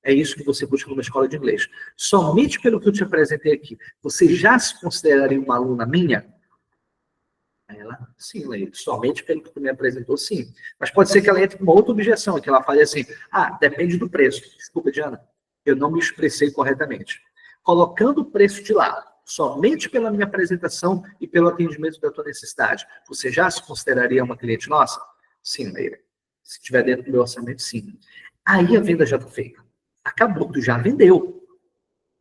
é isso que você busca numa escola de inglês. Somente pelo que eu te apresentei aqui, você já se consideraria uma aluna minha? Ela, sim, Leide, somente pelo que tu me apresentou, sim. Mas pode ser que ela entre com uma outra objeção, que ela fale assim, depende do preço. Desculpa, Diana, eu não me expressei corretamente. Colocando o preço de lado, somente pela minha apresentação e pelo atendimento da tua necessidade, você já se consideraria uma cliente nossa? Sim, Leide. Se estiver dentro do meu orçamento, sim. Aí a venda já está feita. Acabou, tu já vendeu.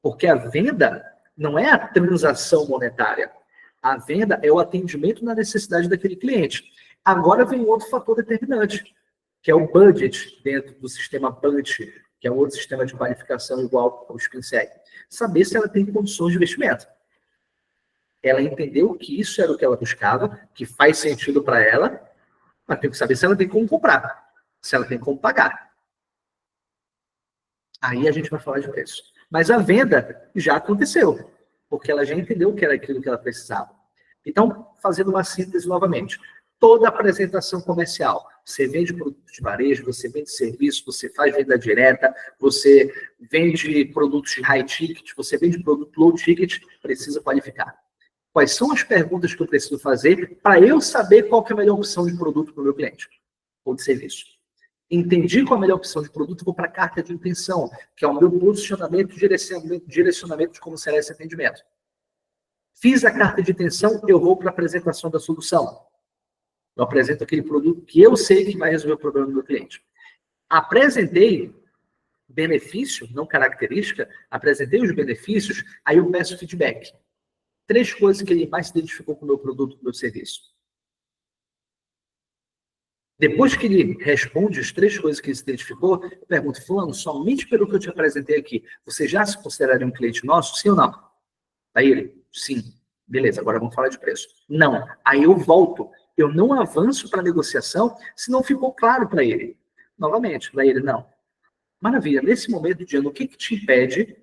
Porque a venda não é a transação monetária. A venda é o atendimento na necessidade daquele cliente. Agora vem outro fator determinante, que é o budget dentro do sistema BUNT, que é um outro sistema de qualificação igual ao SpinSeg. Saber se ela tem condições de investimento. Ela entendeu que isso era o que ela buscava, que faz sentido para ela, mas tem que saber se ela tem como comprar, se ela tem como pagar. Aí a gente vai falar de preço. Mas a venda já aconteceu, porque ela já entendeu que era aquilo que ela precisava. Então, fazendo uma síntese novamente, toda apresentação comercial, você vende produtos de varejo, você vende serviço, você faz venda direta, você vende produtos de high ticket, você vende produto low ticket, precisa qualificar. Quais são as perguntas que eu preciso fazer para eu saber qual que é a melhor opção de produto para o meu cliente ou de serviço? Entendi qual a melhor opção de produto, vou para a carta de intenção, que é o meu posicionamento e direcionamento de como será esse atendimento. Fiz a carta de intenção, eu vou para a apresentação da solução. Eu apresento aquele produto que eu sei que vai resolver o problema do meu cliente. Apresentei benefício, não característica, apresentei os benefícios, aí eu peço feedback. 3 coisas que ele mais se identificou com o meu produto, com o meu serviço. Depois que ele responde as 3 coisas que ele se identificou, eu pergunto, fulano, somente pelo que eu te apresentei aqui, você já se consideraria um cliente nosso, sim ou não? Aí ele, sim. Beleza, agora vamos falar de preço. Não. Aí eu volto. Eu não avanço para a negociação se não ficou claro para ele. Novamente, para ele, não. Maravilha. Nesse momento, Diana, o que te impede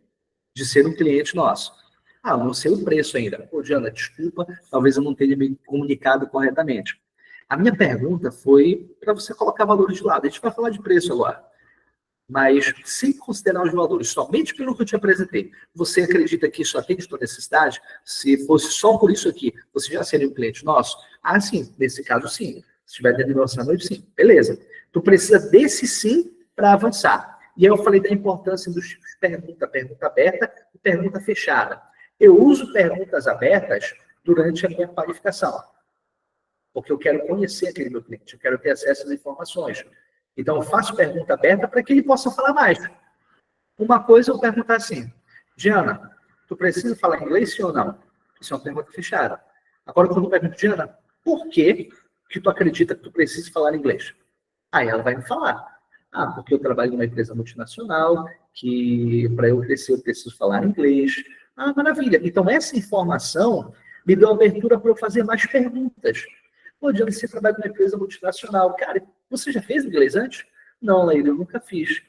de ser um cliente nosso? Não sei o preço ainda. Pô, Diana, desculpa, talvez eu não tenha me comunicado corretamente. A minha pergunta foi para você colocar valores de lado. A gente vai falar de preço agora. Mas, sem considerar os valores, somente pelo que eu te apresentei, você acredita que isso atende a sua necessidade? Se fosse só por isso aqui, você já seria um cliente nosso? Sim. Nesse caso, sim. Se estiver dentro do orçamento, sim. Beleza. Tu precisa desse sim para avançar. E aí eu falei da importância dos tipos de pergunta aberta e pergunta fechada. Eu uso perguntas abertas durante a minha qualificação. Porque eu quero conhecer aquele meu cliente, eu quero ter acesso às informações. Então, eu faço pergunta aberta para que ele possa falar mais. Uma coisa eu perguntar assim, Diana, tu precisa falar inglês, sim ou não? Isso é uma pergunta fechada. Agora, quando eu pergunto, Diana, por que tu acredita que tu precisa falar inglês? Aí ela vai me falar. Porque eu trabalho numa empresa multinacional, que para eu crescer eu preciso falar inglês. Maravilha. Então, essa informação me deu abertura para eu fazer mais perguntas. Pô, Diana, você trabalha numa empresa multinacional. Cara, você já fez inglês antes? Não, Leila, eu nunca fiz.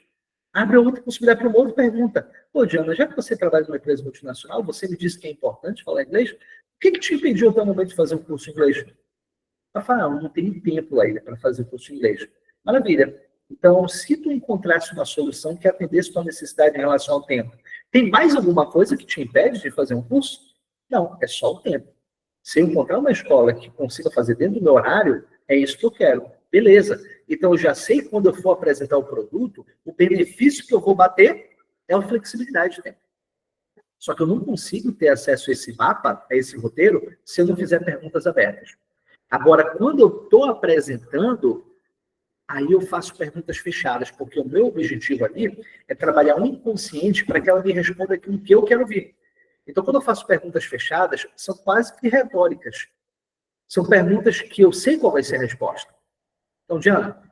Abre outra possibilidade para uma outra pergunta. Pô, Diana, já que você trabalha numa empresa multinacional, você me disse que é importante falar inglês, o que te impediu até o momento de fazer um curso de inglês? Rafael, não tenho tempo, Leila, para fazer o curso de inglês. Maravilha. Então, se tu encontrasse uma solução que atendesse tua necessidade em relação ao tempo, tem mais alguma coisa que te impede de fazer um curso? Não, é só o tempo. Se eu encontrar uma escola que consiga fazer dentro do meu horário, é isso que eu quero. Beleza. Então, eu já sei quando eu for apresentar o produto, o benefício que eu vou bater é a flexibilidade de tempo. Só que eu não consigo ter acesso a esse mapa, a esse roteiro, se eu não fizer perguntas abertas. Agora, quando eu estou apresentando, aí eu faço perguntas fechadas, porque o meu objetivo ali é trabalhar o inconsciente para que ela me responda aquilo que eu quero ouvir. Então, quando eu faço perguntas fechadas, são quase que retóricas. São perguntas que eu sei qual vai ser a resposta. Então, Diana,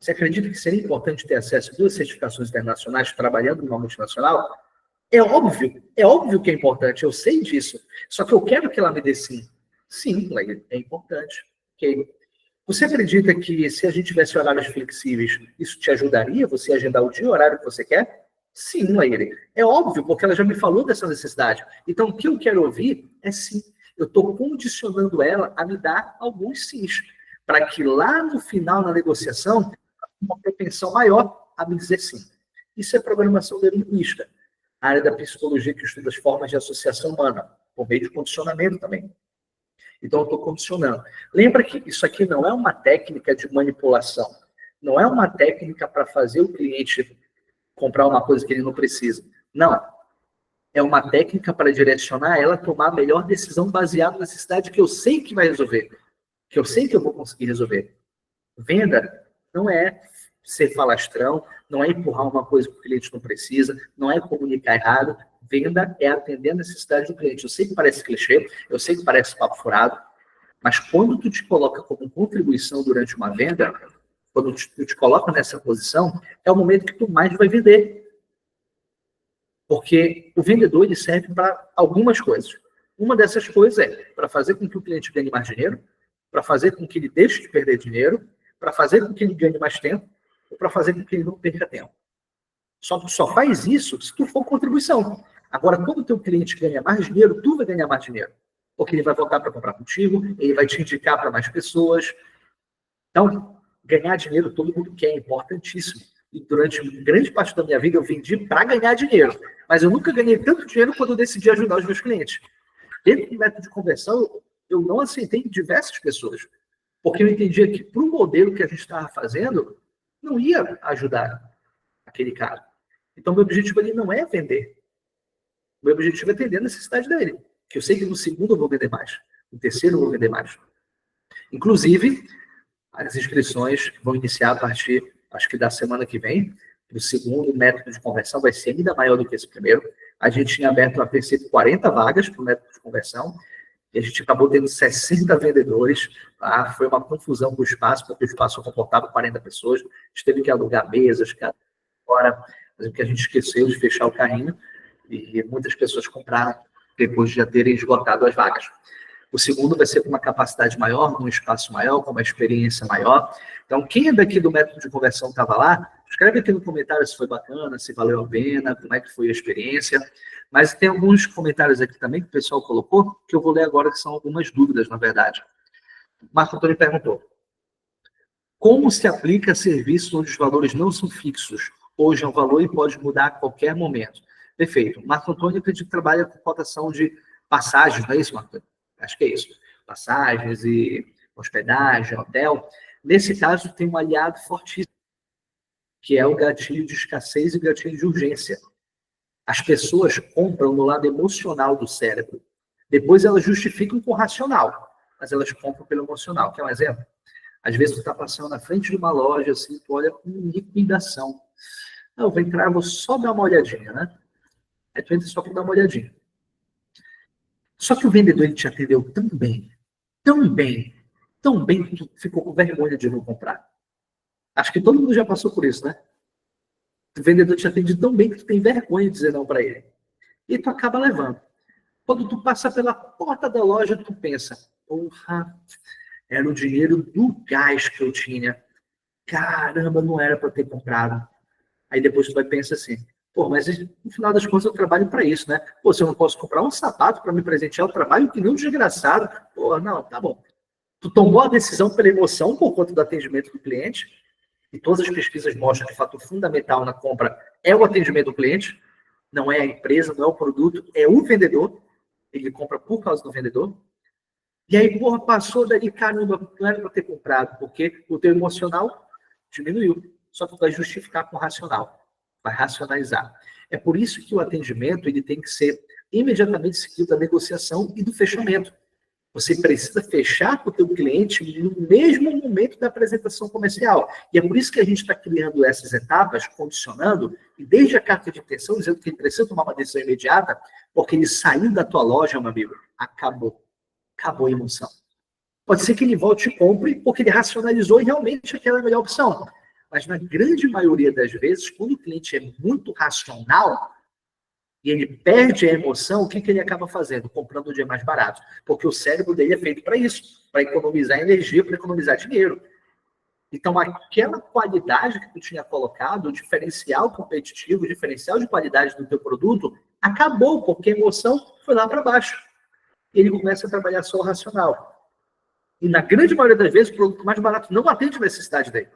você acredita que seria importante ter acesso a 2 certificações internacionais trabalhando numa multinacional? É óbvio que é importante, eu sei disso. Só que eu quero que ela me dê sim. Sim, Leila, é importante. Ok. Você acredita que se a gente tivesse horários flexíveis, isso te ajudaria você a agendar o dia e o horário que você quer? Sim, Leila. É óbvio, porque ela já me falou dessa necessidade. Então, o que eu quero ouvir é sim. Eu estou condicionando ela a me dar alguns sims, para que lá no final, na negociação, uma propensão maior a me dizer sim. Isso é programação neurolinguística, a área da psicologia que estuda as formas de associação humana, por meio de condicionamento também. Então, eu estou condicionando. Lembra que isso aqui não é uma técnica de manipulação. Não é uma técnica para fazer o cliente comprar uma coisa que ele não precisa. Não. É uma técnica para direcionar ela a tomar a melhor decisão baseada na necessidade que eu sei que vai resolver. Que eu sei que eu vou conseguir resolver. Venda não é ser falastrão, não é empurrar uma coisa que o cliente não precisa, não é comunicar errado. Venda é atender a necessidade do cliente. Eu sei que parece clichê, eu sei que parece papo furado, mas quando tu te coloca como contribuição durante uma venda, quando tu te coloca nessa posição, é o momento que tu mais vai vender. Porque o vendedor ele serve para algumas coisas. Uma dessas coisas é para fazer com que o cliente ganhe mais dinheiro, para fazer com que ele deixe de perder dinheiro, para fazer com que ele ganhe mais tempo, ou para fazer com que ele não perca tempo. Só que tu só faz isso se tu for contribuição. Agora, quando o teu cliente ganha mais dinheiro, tu vai ganhar mais dinheiro. Porque ele vai voltar para comprar contigo, ele vai te indicar para mais pessoas. Então, ganhar dinheiro todo mundo quer, é importantíssimo. E durante grande parte da minha vida eu vendi para ganhar dinheiro. Mas eu nunca ganhei tanto dinheiro quando eu decidi ajudar os meus clientes. Dentro do método de conversão, eu não aceitei diversas pessoas. Porque eu entendia que para o modelo que a gente estava fazendo, não ia ajudar aquele cara. Então, meu objetivo ali não é vender. Meu objetivo é atender a necessidade dele. Que eu sei que no segundo eu vou vender mais. No terceiro eu vou vender mais. Inclusive, as inscrições vão iniciar a partir, acho que da semana que vem. O segundo método de conversão vai ser ainda maior do que esse primeiro. A gente tinha aberto a princípio 40 vagas para o método de conversão. E a gente acabou tendo 60 vendedores. Tá? Foi uma confusão com o espaço, porque o espaço só comportava 40 pessoas. A gente teve que alugar mesas, fora, mas o que a gente esqueceu de fechar o carrinho. E muitas pessoas compraram depois de já terem esgotado as vagas. O segundo vai ser com uma capacidade maior, num espaço maior, com uma experiência maior. Então, quem é daqui do método de conversão estava lá, escreve aqui no comentário se foi bacana, se valeu a pena, como é que foi a experiência. Mas tem alguns comentários aqui também que o pessoal colocou, que eu vou ler agora, que são algumas dúvidas, na verdade. Marco Antônio perguntou: como se aplica serviços onde os valores não são fixos? Hoje é um valor e pode mudar a qualquer momento. Perfeito. Marco Antônio, acredito que trabalha com cotação de passagens, não é isso, Marco Antônio? Acho que é isso. Passagens e hospedagem, hotel. Nesse caso, tem um aliado fortíssimo, que é o gatilho de escassez e o gatilho de urgência. As pessoas compram no lado emocional do cérebro. Depois elas justificam com o racional, mas elas compram pelo emocional. Quer um exemplo? Às vezes tu está passando na frente de uma loja, assim, tu olha com liquidação. Eu vou entrar, vou só dar uma olhadinha, né? Aí tu entra só para dar uma olhadinha. Só que o vendedor ele te atendeu tão bem, tão bem que tu ficou com vergonha de não comprar. Acho que todo mundo já passou por isso, né? O vendedor te atende tão bem que tu tem vergonha de dizer não para ele. E tu acaba levando. Quando tu passa pela porta da loja, tu pensa, porra, era o dinheiro do gás que eu tinha. Caramba, não era para ter comprado. Aí depois tu vai pensar assim, pô, mas no final das contas eu trabalho para isso, né? Pô, se eu não posso comprar um sapato para me presentear, eu trabalho que nem um desgraçado. Pô, não, tá bom. Tu tomou a decisão pela emoção por conta do atendimento do cliente, e todas as pesquisas mostram que o fator fundamental na compra é o atendimento do cliente, não é a empresa, não é o produto, é o vendedor. Ele compra por causa do vendedor. E aí, porra, passou dali, caramba, não era para ter comprado, porque o teu emocional diminuiu. Só que tu vai justificar com o racional. Vai racionalizar. É por isso que o atendimento ele tem que ser imediatamente seguido da negociação e do fechamento. Você precisa fechar com o teu cliente no mesmo momento da apresentação comercial. E é por isso que a gente está criando essas etapas, condicionando, e desde a carta de intenção, dizendo que ele precisa tomar uma decisão imediata, porque ele saiu da tua loja, meu amigo, acabou. Acabou a emoção. Pode ser que ele volte e compre, porque ele racionalizou e realmente aquela é a melhor opção. Mas na grande maioria das vezes, quando o cliente é muito racional, e ele perde a emoção, o que ele acaba fazendo? Comprando o dia mais barato. Porque o cérebro dele é feito para isso, para economizar energia, para economizar dinheiro. Então, aquela qualidade que tu tinha colocado, o diferencial competitivo, o diferencial de qualidade do teu produto, acabou, porque a emoção foi lá para baixo. Ele começa a trabalhar só o racional. E na grande maioria das vezes, o produto mais barato não atende a necessidade dele.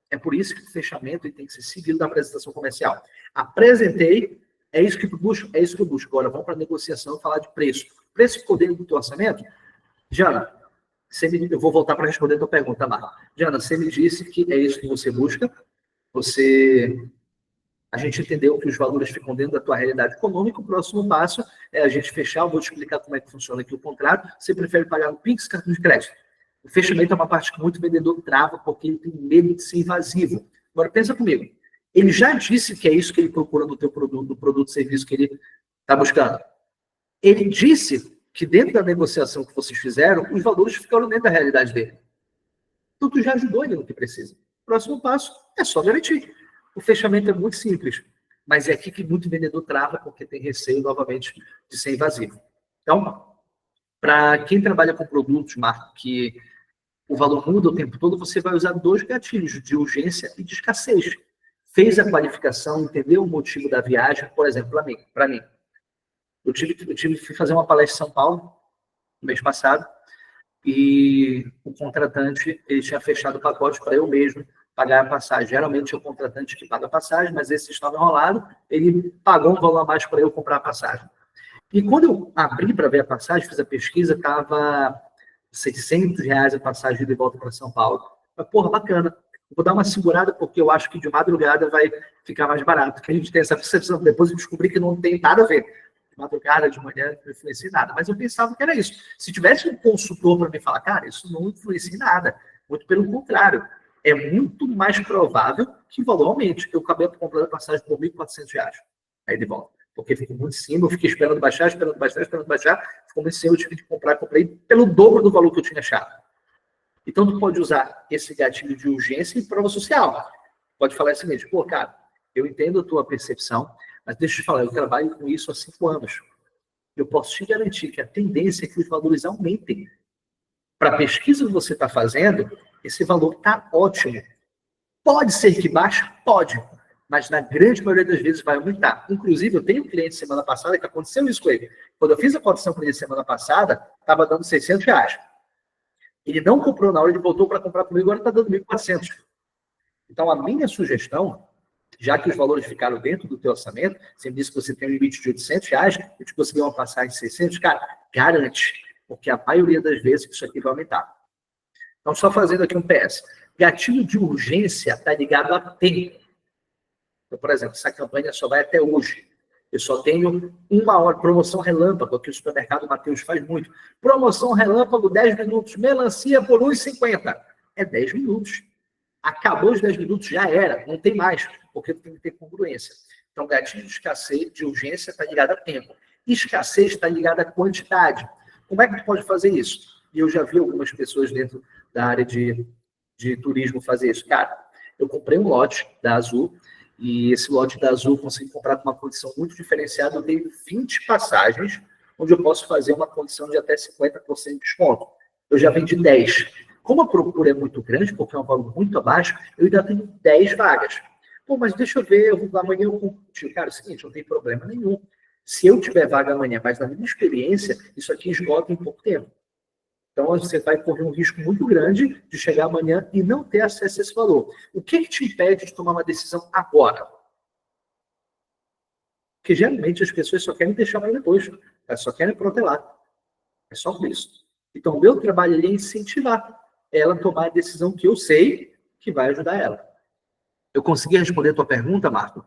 É por isso que o fechamento tem que ser seguido da apresentação comercial. Apresentei, é isso que tu busca? É isso que eu busco. Agora, vamos para a negociação e falar de preço. O preço ficou dentro do teu orçamento? Jana, eu vou voltar para responder a tua pergunta, Marta. Jana, você me disse que é isso que você busca. A gente entendeu que os valores ficam dentro da tua realidade econômica. O próximo passo é a gente fechar. Eu vou te explicar como é que funciona aqui o contrato. Você prefere pagar no Pix, cartão de crédito? O fechamento é uma parte que muito vendedor trava porque ele tem medo de ser invasivo. Agora, pensa comigo. Ele já disse que é isso que ele procura no teu produto, no produto, serviço que ele está buscando. Ele disse que dentro da negociação que vocês fizeram, os valores ficaram dentro da realidade dele. Então, tu já ajudou ele no que precisa. Próximo passo é só garantir. O fechamento é muito simples, mas é aqui que muito vendedor trava porque tem receio, novamente, de ser invasivo. Então, para quem trabalha com produtos, Marco, que o valor muda o tempo todo, você vai usar 2 gatilhos, de urgência e de escassez. Fez a qualificação, entendeu o motivo da viagem, por exemplo, para mim. Eu fui fazer uma palestra em São Paulo, no mês passado, e o contratante, ele tinha fechado o pacote para eu mesmo pagar a passagem. Geralmente é o contratante que paga a passagem, mas esse estava enrolado, ele pagou um valor a mais para eu comprar a passagem. E quando eu abri para ver a passagem, fiz a pesquisa, estava R$ 600 a passagem de volta para São Paulo. Mas, porra, bacana. Vou dar uma segurada, porque eu acho que de madrugada vai ficar mais barato. Que a gente tem essa percepção. Depois eu descobri que não tem nada a ver. De madrugada, de manhã, não influencia em nada. Mas eu pensava que era isso. Se tivesse um consultor para me falar, cara, isso não influencia em nada. Muito pelo contrário. É muito mais provável que o valor aumente. Eu acabei comprando a passagem por R$ 1.400. Aí de volta. Porque ficou muito em cima, eu fiquei esperando baixar. Ficou muito em cima, eu tive que comprar. Comprei pelo dobro do valor que eu tinha achado. Então, tu pode usar esse gatilho de urgência em prova social. Pode falar o seguinte, pô, cara, eu entendo a tua percepção, mas deixa eu te falar, eu trabalho com isso há 5 anos. Eu posso te garantir que a tendência é que os valores aumentem. Para a pesquisa que você está fazendo, esse valor está ótimo. Pode ser que baixe? Pode. Mas na grande maioria das vezes vai aumentar. Inclusive, eu tenho um cliente semana passada que aconteceu isso com ele. Quando eu fiz a cotação com ele semana passada, estava dando R$ 600. Ele não comprou na hora, ele voltou para comprar comigo, agora está dando 1.400. Então, a minha sugestão, já que os valores ficaram dentro do teu orçamento, você me disse que você tem um limite de R$ 800, eu te consegui uma passagem de 600, cara, garante, porque a maioria das vezes isso aqui vai aumentar. Então, só fazendo aqui um PS. Gatilho de urgência está ligado a tempo. Então, por exemplo, essa campanha só vai até hoje. Eu só tenho 1 hora, promoção relâmpago, que o supermercado Mateus faz muito. Promoção relâmpago, 10 minutos. Melancia por R$1,50. É 10 minutos. Acabou os 10 minutos, já era. Não tem mais, porque tem que ter congruência. Então, gatilho de escassez, de urgência, está ligado a tempo. Escassez está ligado à quantidade. Como é que tu pode fazer isso? E eu já vi algumas pessoas dentro da área de turismo fazer isso. Cara, eu comprei um lote da Azul, e esse lote da Azul eu consegui comprar com uma condição muito diferenciada. Eu tenho 20 passagens, onde eu posso fazer uma condição de até 50% de desconto. Eu já vendi 10. Como a procura é muito grande, porque é um valor muito abaixo, eu ainda tenho 10 vagas. Pô, mas deixa eu ver, amanhã eu compro. Cara, é o seguinte, não tem problema nenhum. Se eu tiver vaga amanhã, mas na minha experiência, isso aqui esgota em pouco tempo. Então, você vai correr um risco muito grande de chegar amanhã e não ter acesso a esse valor. O que te impede de tomar uma decisão agora? Porque, geralmente, as pessoas só querem deixar mais depois. Elas só querem protelar. É só por isso. Então, o meu trabalho é incentivar ela a tomar a decisão que eu sei que vai ajudar ela. Eu consegui responder a tua pergunta, Marco?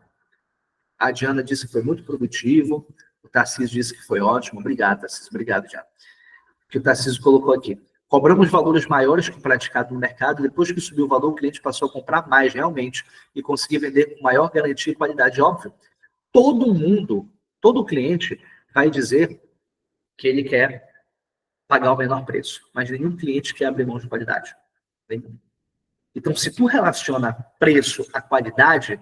A Diana disse que foi muito produtivo. O Tarcísio disse que foi ótimo. Obrigado, Tarcísio. Obrigado, Diana. que o Tarcísio colocou aqui. Cobramos valores maiores que o praticado no mercado, depois que subiu o valor, o cliente passou a comprar mais realmente e conseguir vender com maior garantia e qualidade. Óbvio, todo cliente vai dizer que ele quer pagar o menor preço, mas nenhum cliente quer abrir mão de qualidade. Então, se tu relaciona preço à qualidade,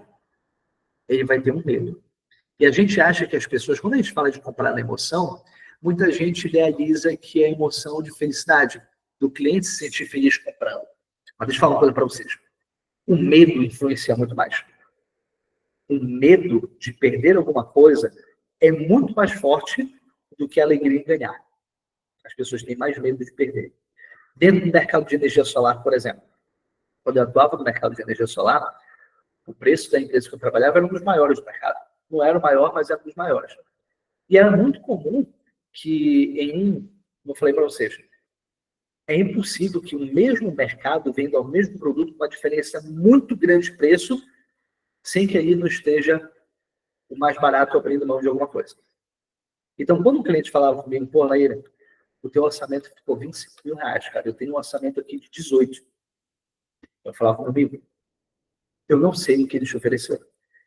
ele vai ter um medo. E a gente acha que as pessoas, quando a gente fala de comprar na emoção, muita gente idealiza que é a emoção de felicidade, do cliente se sentir feliz comprando. Mas deixa eu falar uma coisa para vocês. O medo influencia muito mais. O medo de perder alguma coisa é muito mais forte do que a alegria em ganhar. As pessoas têm mais medo de perder. Dentro do mercado de energia solar, por exemplo, quando eu atuava no mercado de energia solar, o preço da empresa que eu trabalhava era um dos maiores do mercado. Não era o maior, mas era um dos maiores. E era muito comum que, como eu falei para vocês, é impossível que o mesmo mercado venda o mesmo produto com uma diferença muito grande de preço, sem que ele não esteja o mais barato abrindo mão de alguma coisa. Então, quando o cliente falava comigo, pô, Naira, o teu orçamento ficou R$25.000, cara, eu tenho um orçamento aqui de 18. Eu falava comigo, eu não sei o que ele te ofereceu,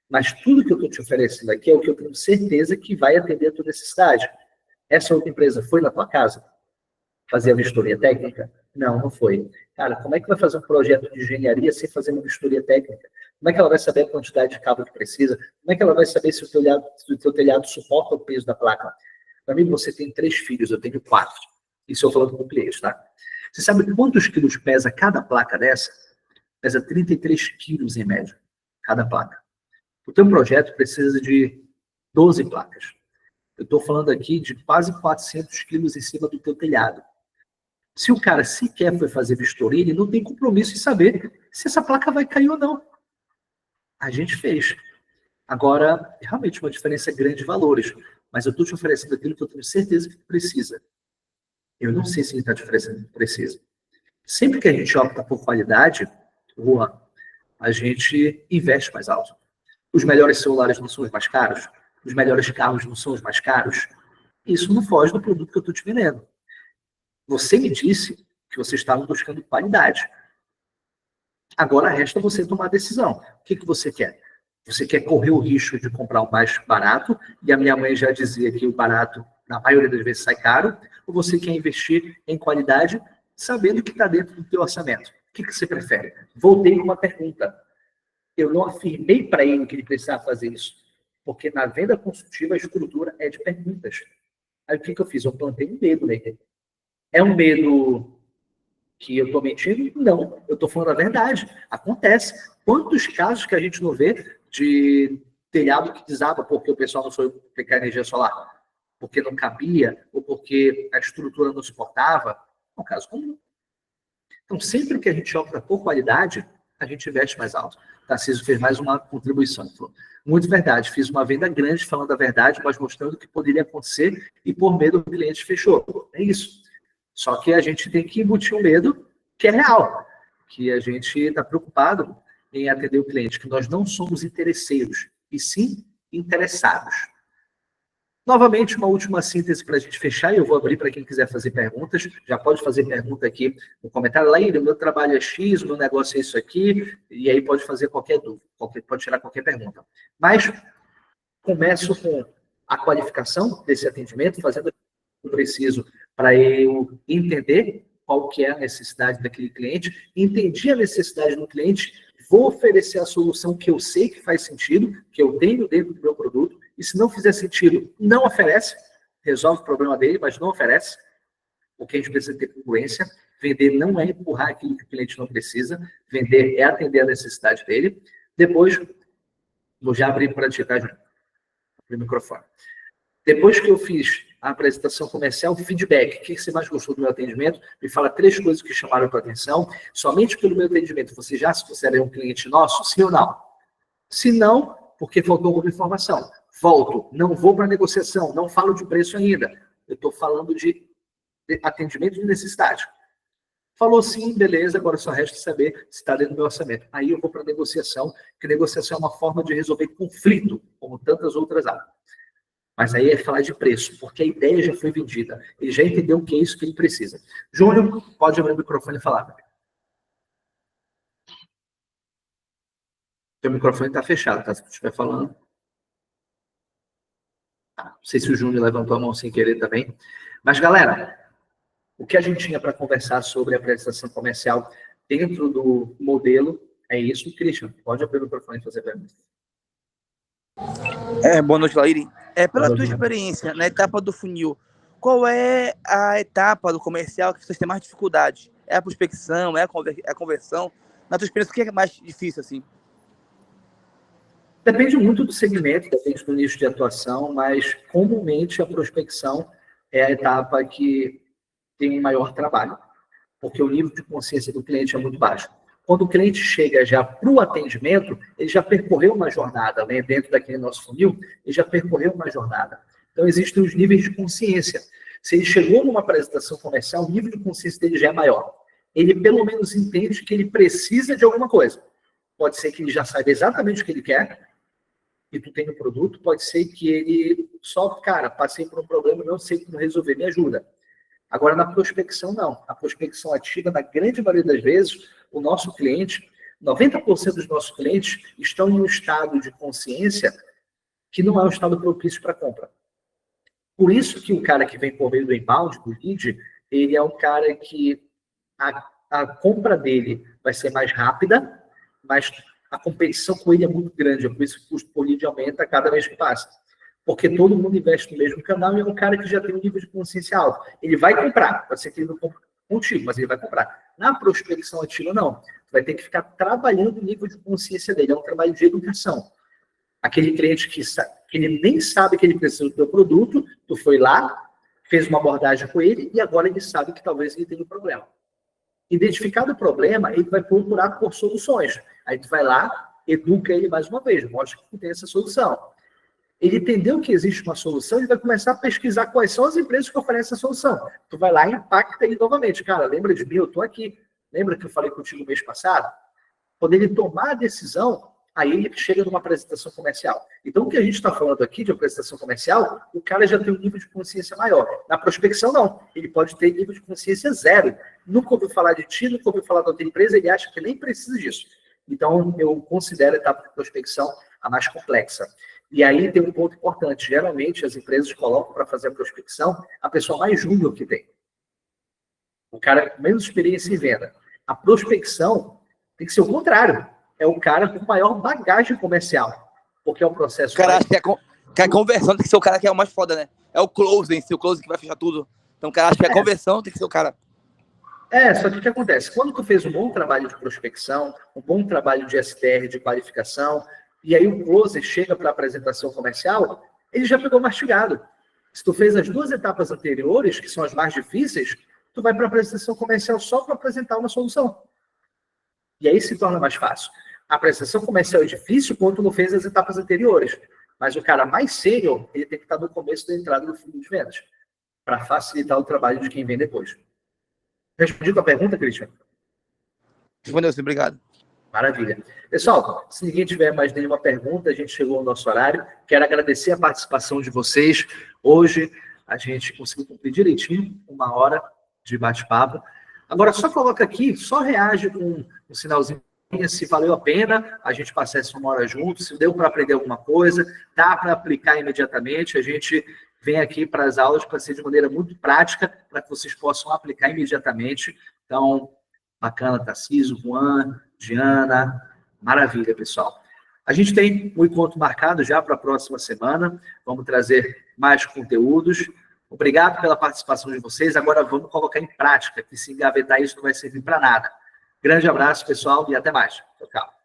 mas tudo que eu estou te oferecendo aqui é o que eu tenho certeza que vai atender a tua necessidade. Essa outra empresa foi na tua casa fazer a vistoria técnica? Não, não foi. Cara, como é que vai fazer um projeto de engenharia sem fazer uma vistoria técnica? Como é que ela vai saber a quantidade de cabo que precisa? Como é que ela vai saber se o teu telhado suporta o peso da placa? Para mim, você tem 3 filhos, eu tenho 4. Isso eu falando com o cliente, tá? Você sabe quantos quilos pesa cada placa dessa? Pesa 33 quilos em média, cada placa. O teu projeto precisa de 12 placas. Eu estou falando aqui de quase 400 quilos em cima do teu telhado. Se o cara sequer foi fazer vistoria, ele não tem compromisso em saber se essa placa vai cair ou não. A gente fez. Agora, realmente uma diferença grande de valores. Mas eu estou te oferecendo aquilo que eu tenho certeza que tu precisa. Eu não sei se ele está te oferecendo o que precisa. Sempre que a gente opta por qualidade, a gente investe mais alto. Os melhores celulares não são os mais caros. Os melhores carros não são os mais caros. Isso não foge do produto que eu estou te vendendo. Você me disse que você estava buscando qualidade. Agora resta você tomar a decisão. O que você quer? Você quer correr o risco de comprar o mais barato, e a minha mãe já dizia que o barato, na maioria das vezes, sai caro, ou você quer investir em qualidade, sabendo que está dentro do teu orçamento? O que você prefere? Voltei com uma pergunta. Eu não afirmei para ele que ele precisava fazer isso, porque na venda consultiva a estrutura é de perguntas. Aí o que eu fiz? Eu plantei um medo nele. É um medo que eu estou mentindo? Não, eu estou falando a verdade. Acontece. Quantos casos que a gente não vê de telhado que desaba porque o pessoal não soube aplicar energia solar? Porque não cabia ou porque a estrutura não suportava? É um caso comum. Então, sempre que a gente opta por qualidade, a gente investe mais alto. Tarcísio fez mais uma contribuição. Falou, muito verdade, fiz uma venda grande falando a verdade, mas mostrando o que poderia acontecer e por medo o cliente fechou. É isso. Só que a gente tem que embutir um medo que é real, que a gente está preocupado em atender o cliente, que nós não somos interesseiros, e sim interessados. Novamente, uma última síntese para a gente fechar, e eu vou abrir para quem quiser fazer perguntas. Já pode fazer pergunta aqui no comentário. Laíra, o meu trabalho é X, o meu negócio é isso aqui, e aí pode fazer qualquer dúvida, pode tirar qualquer pergunta. Mas começo com a qualificação desse atendimento, fazendo o que eu preciso para eu entender qual que é a necessidade daquele cliente. Entendi a necessidade do cliente, vou oferecer a solução que eu sei que faz sentido, que eu tenho dentro do meu produto, e se não fizer sentido, não oferece, resolve o problema dele, mas não oferece, porque a gente precisa ter congruência. Vender não é empurrar aquilo que o cliente não precisa, vender é atender a necessidade dele. Depois, vou já abrir para ti, tá, Júnior? O microfone. Depois que eu fiz a apresentação comercial, feedback. O que você mais gostou do meu atendimento? Me fala 3 coisas que chamaram a tua atenção. Somente pelo meu atendimento, você já se considera um cliente nosso? Sim ou não? Se não, porque faltou alguma informação. Volto, não vou para negociação, não falo de preço ainda. Eu estou falando de atendimento de necessidade. Falou sim, beleza, agora só resta saber se está dentro do meu orçamento. Aí eu vou para negociação, porque negociação é uma forma de resolver conflito, como tantas outras há. Mas aí é falar de preço, porque a ideia já foi vendida. Ele já entendeu o que é isso que ele precisa. Júnior, pode abrir o microfone e falar. Seu microfone está fechado, tá? Se você estiver falando. Não sei se o Júnior levantou a mão sem querer também. Mas, galera, o que a gente tinha para conversar sobre a apresentação comercial dentro do modelo é isso. Christian, pode abrir o microfone e fazer pergunta. Boa noite, Laíri. Pela tua experiência na etapa do funil, qual é a etapa do comercial que vocês têm mais dificuldade? É a prospecção? É a conversão? Na tua experiência, o que é mais difícil, assim? Depende muito do segmento, depende do nicho de atuação, mas comumente a prospecção é a etapa que tem um maior trabalho, porque o nível de consciência do cliente é muito baixo. Quando o cliente chega já para o atendimento, ele já percorreu uma jornada, né? Dentro daquele nosso funil, ele já percorreu uma jornada. Então, existem os níveis de consciência. Se ele chegou numa apresentação comercial, o nível de consciência dele já é maior. Ele, pelo menos, entende que ele precisa de alguma coisa. Pode ser que ele já saiba exatamente o que ele quer, e tu tem o produto, pode ser que ele só, cara, passei por um problema, não sei como resolver, me ajuda. Agora, na prospecção, não. A prospecção ativa, na grande maioria das vezes, o nosso cliente, 90% dos nossos clientes estão em um estado de consciência que não é um estado propício para compra. Por isso que o cara que vem por meio do inbound, do lead, ele é um cara que a compra dele vai ser mais rápida, mas a competição com ele é muito grande. É por isso que o custo por lead aumenta cada vez que passa. Porque todo mundo investe no mesmo canal e é um cara que já tem um nível de consciência alto. Ele vai comprar, pode ser que ele não compre contigo, mas ele vai comprar. Na prospecção ativa, não. Tu vai ter que ficar trabalhando o nível de consciência dele. É um trabalho de educação. Aquele cliente que ele nem sabe que ele precisa do teu produto, tu foi lá, fez uma abordagem com ele e agora ele sabe que talvez ele tenha um problema. Identificado o problema, ele vai procurar por soluções. Aí tu vai lá, educa ele mais uma vez, mostra que tu tem essa solução. Ele entendeu que existe uma solução, ele vai começar a pesquisar quais são as empresas que oferecem essa solução. Tu vai lá e impacta ele novamente. Cara, lembra de mim? Eu estou aqui. Lembra que eu falei contigo no mês passado? Quando ele tomar a decisão, aí ele chega numa apresentação comercial. Então, o que a gente está falando aqui de apresentação comercial, o cara já tem um nível de consciência maior. Na prospecção, não. Ele pode ter nível de consciência zero. Nunca ouviu falar de ti, nunca ouviu falar da outra empresa, ele acha que nem precisa disso. Então, eu considero a etapa de prospecção a mais complexa. E aí tem um ponto importante. Geralmente, as empresas colocam para fazer a prospecção a pessoa mais júnior que tem. O cara com menos experiência em venda. A prospecção tem que ser o contrário. É o cara com maior bagagem comercial. Porque é um processo... O cara acha que a conversão tem que ser o cara que é o mais foda, né? É o closing, o closing que vai fechar tudo. Então o cara acha que a conversão tem que ser o cara... Só que o que acontece? Quando tu fez um bom trabalho de prospecção, um bom trabalho de STR, de qualificação, e aí o closer chega para a apresentação comercial, ele já pegou mastigado. Se tu fez as duas etapas anteriores, que são as mais difíceis, tu vai para a apresentação comercial só para apresentar uma solução. E aí se torna mais fácil. A apresentação comercial é difícil quando tu não fez as etapas anteriores. Mas o cara mais sério, ele tem que estar no começo da entrada do fundo de vendas, para facilitar o trabalho de quem vem depois. Respondi a pergunta, Christian? Respondeu, sim, obrigado. Maravilha. Pessoal, se ninguém tiver mais nenhuma pergunta, a gente chegou ao nosso horário. Quero agradecer a participação de vocês. Hoje a gente conseguiu cumprir direitinho 1 hora de bate-papo. Agora, só coloca aqui, só reage com um sinalzinho se valeu a pena a gente passar essa 1 hora junto, se deu para aprender alguma coisa, dá para aplicar imediatamente. A gente vem aqui para as aulas para ser de maneira muito prática, para que vocês possam aplicar imediatamente. Então, bacana, Tarcísio, Juan, Diana, maravilha, pessoal. A gente tem um encontro marcado já para a próxima semana, vamos trazer mais conteúdos. Obrigado pela participação de vocês, agora vamos colocar em prática, que se engavetar isso não vai servir para nada. Grande abraço, pessoal, e até mais. Tchau, tchau.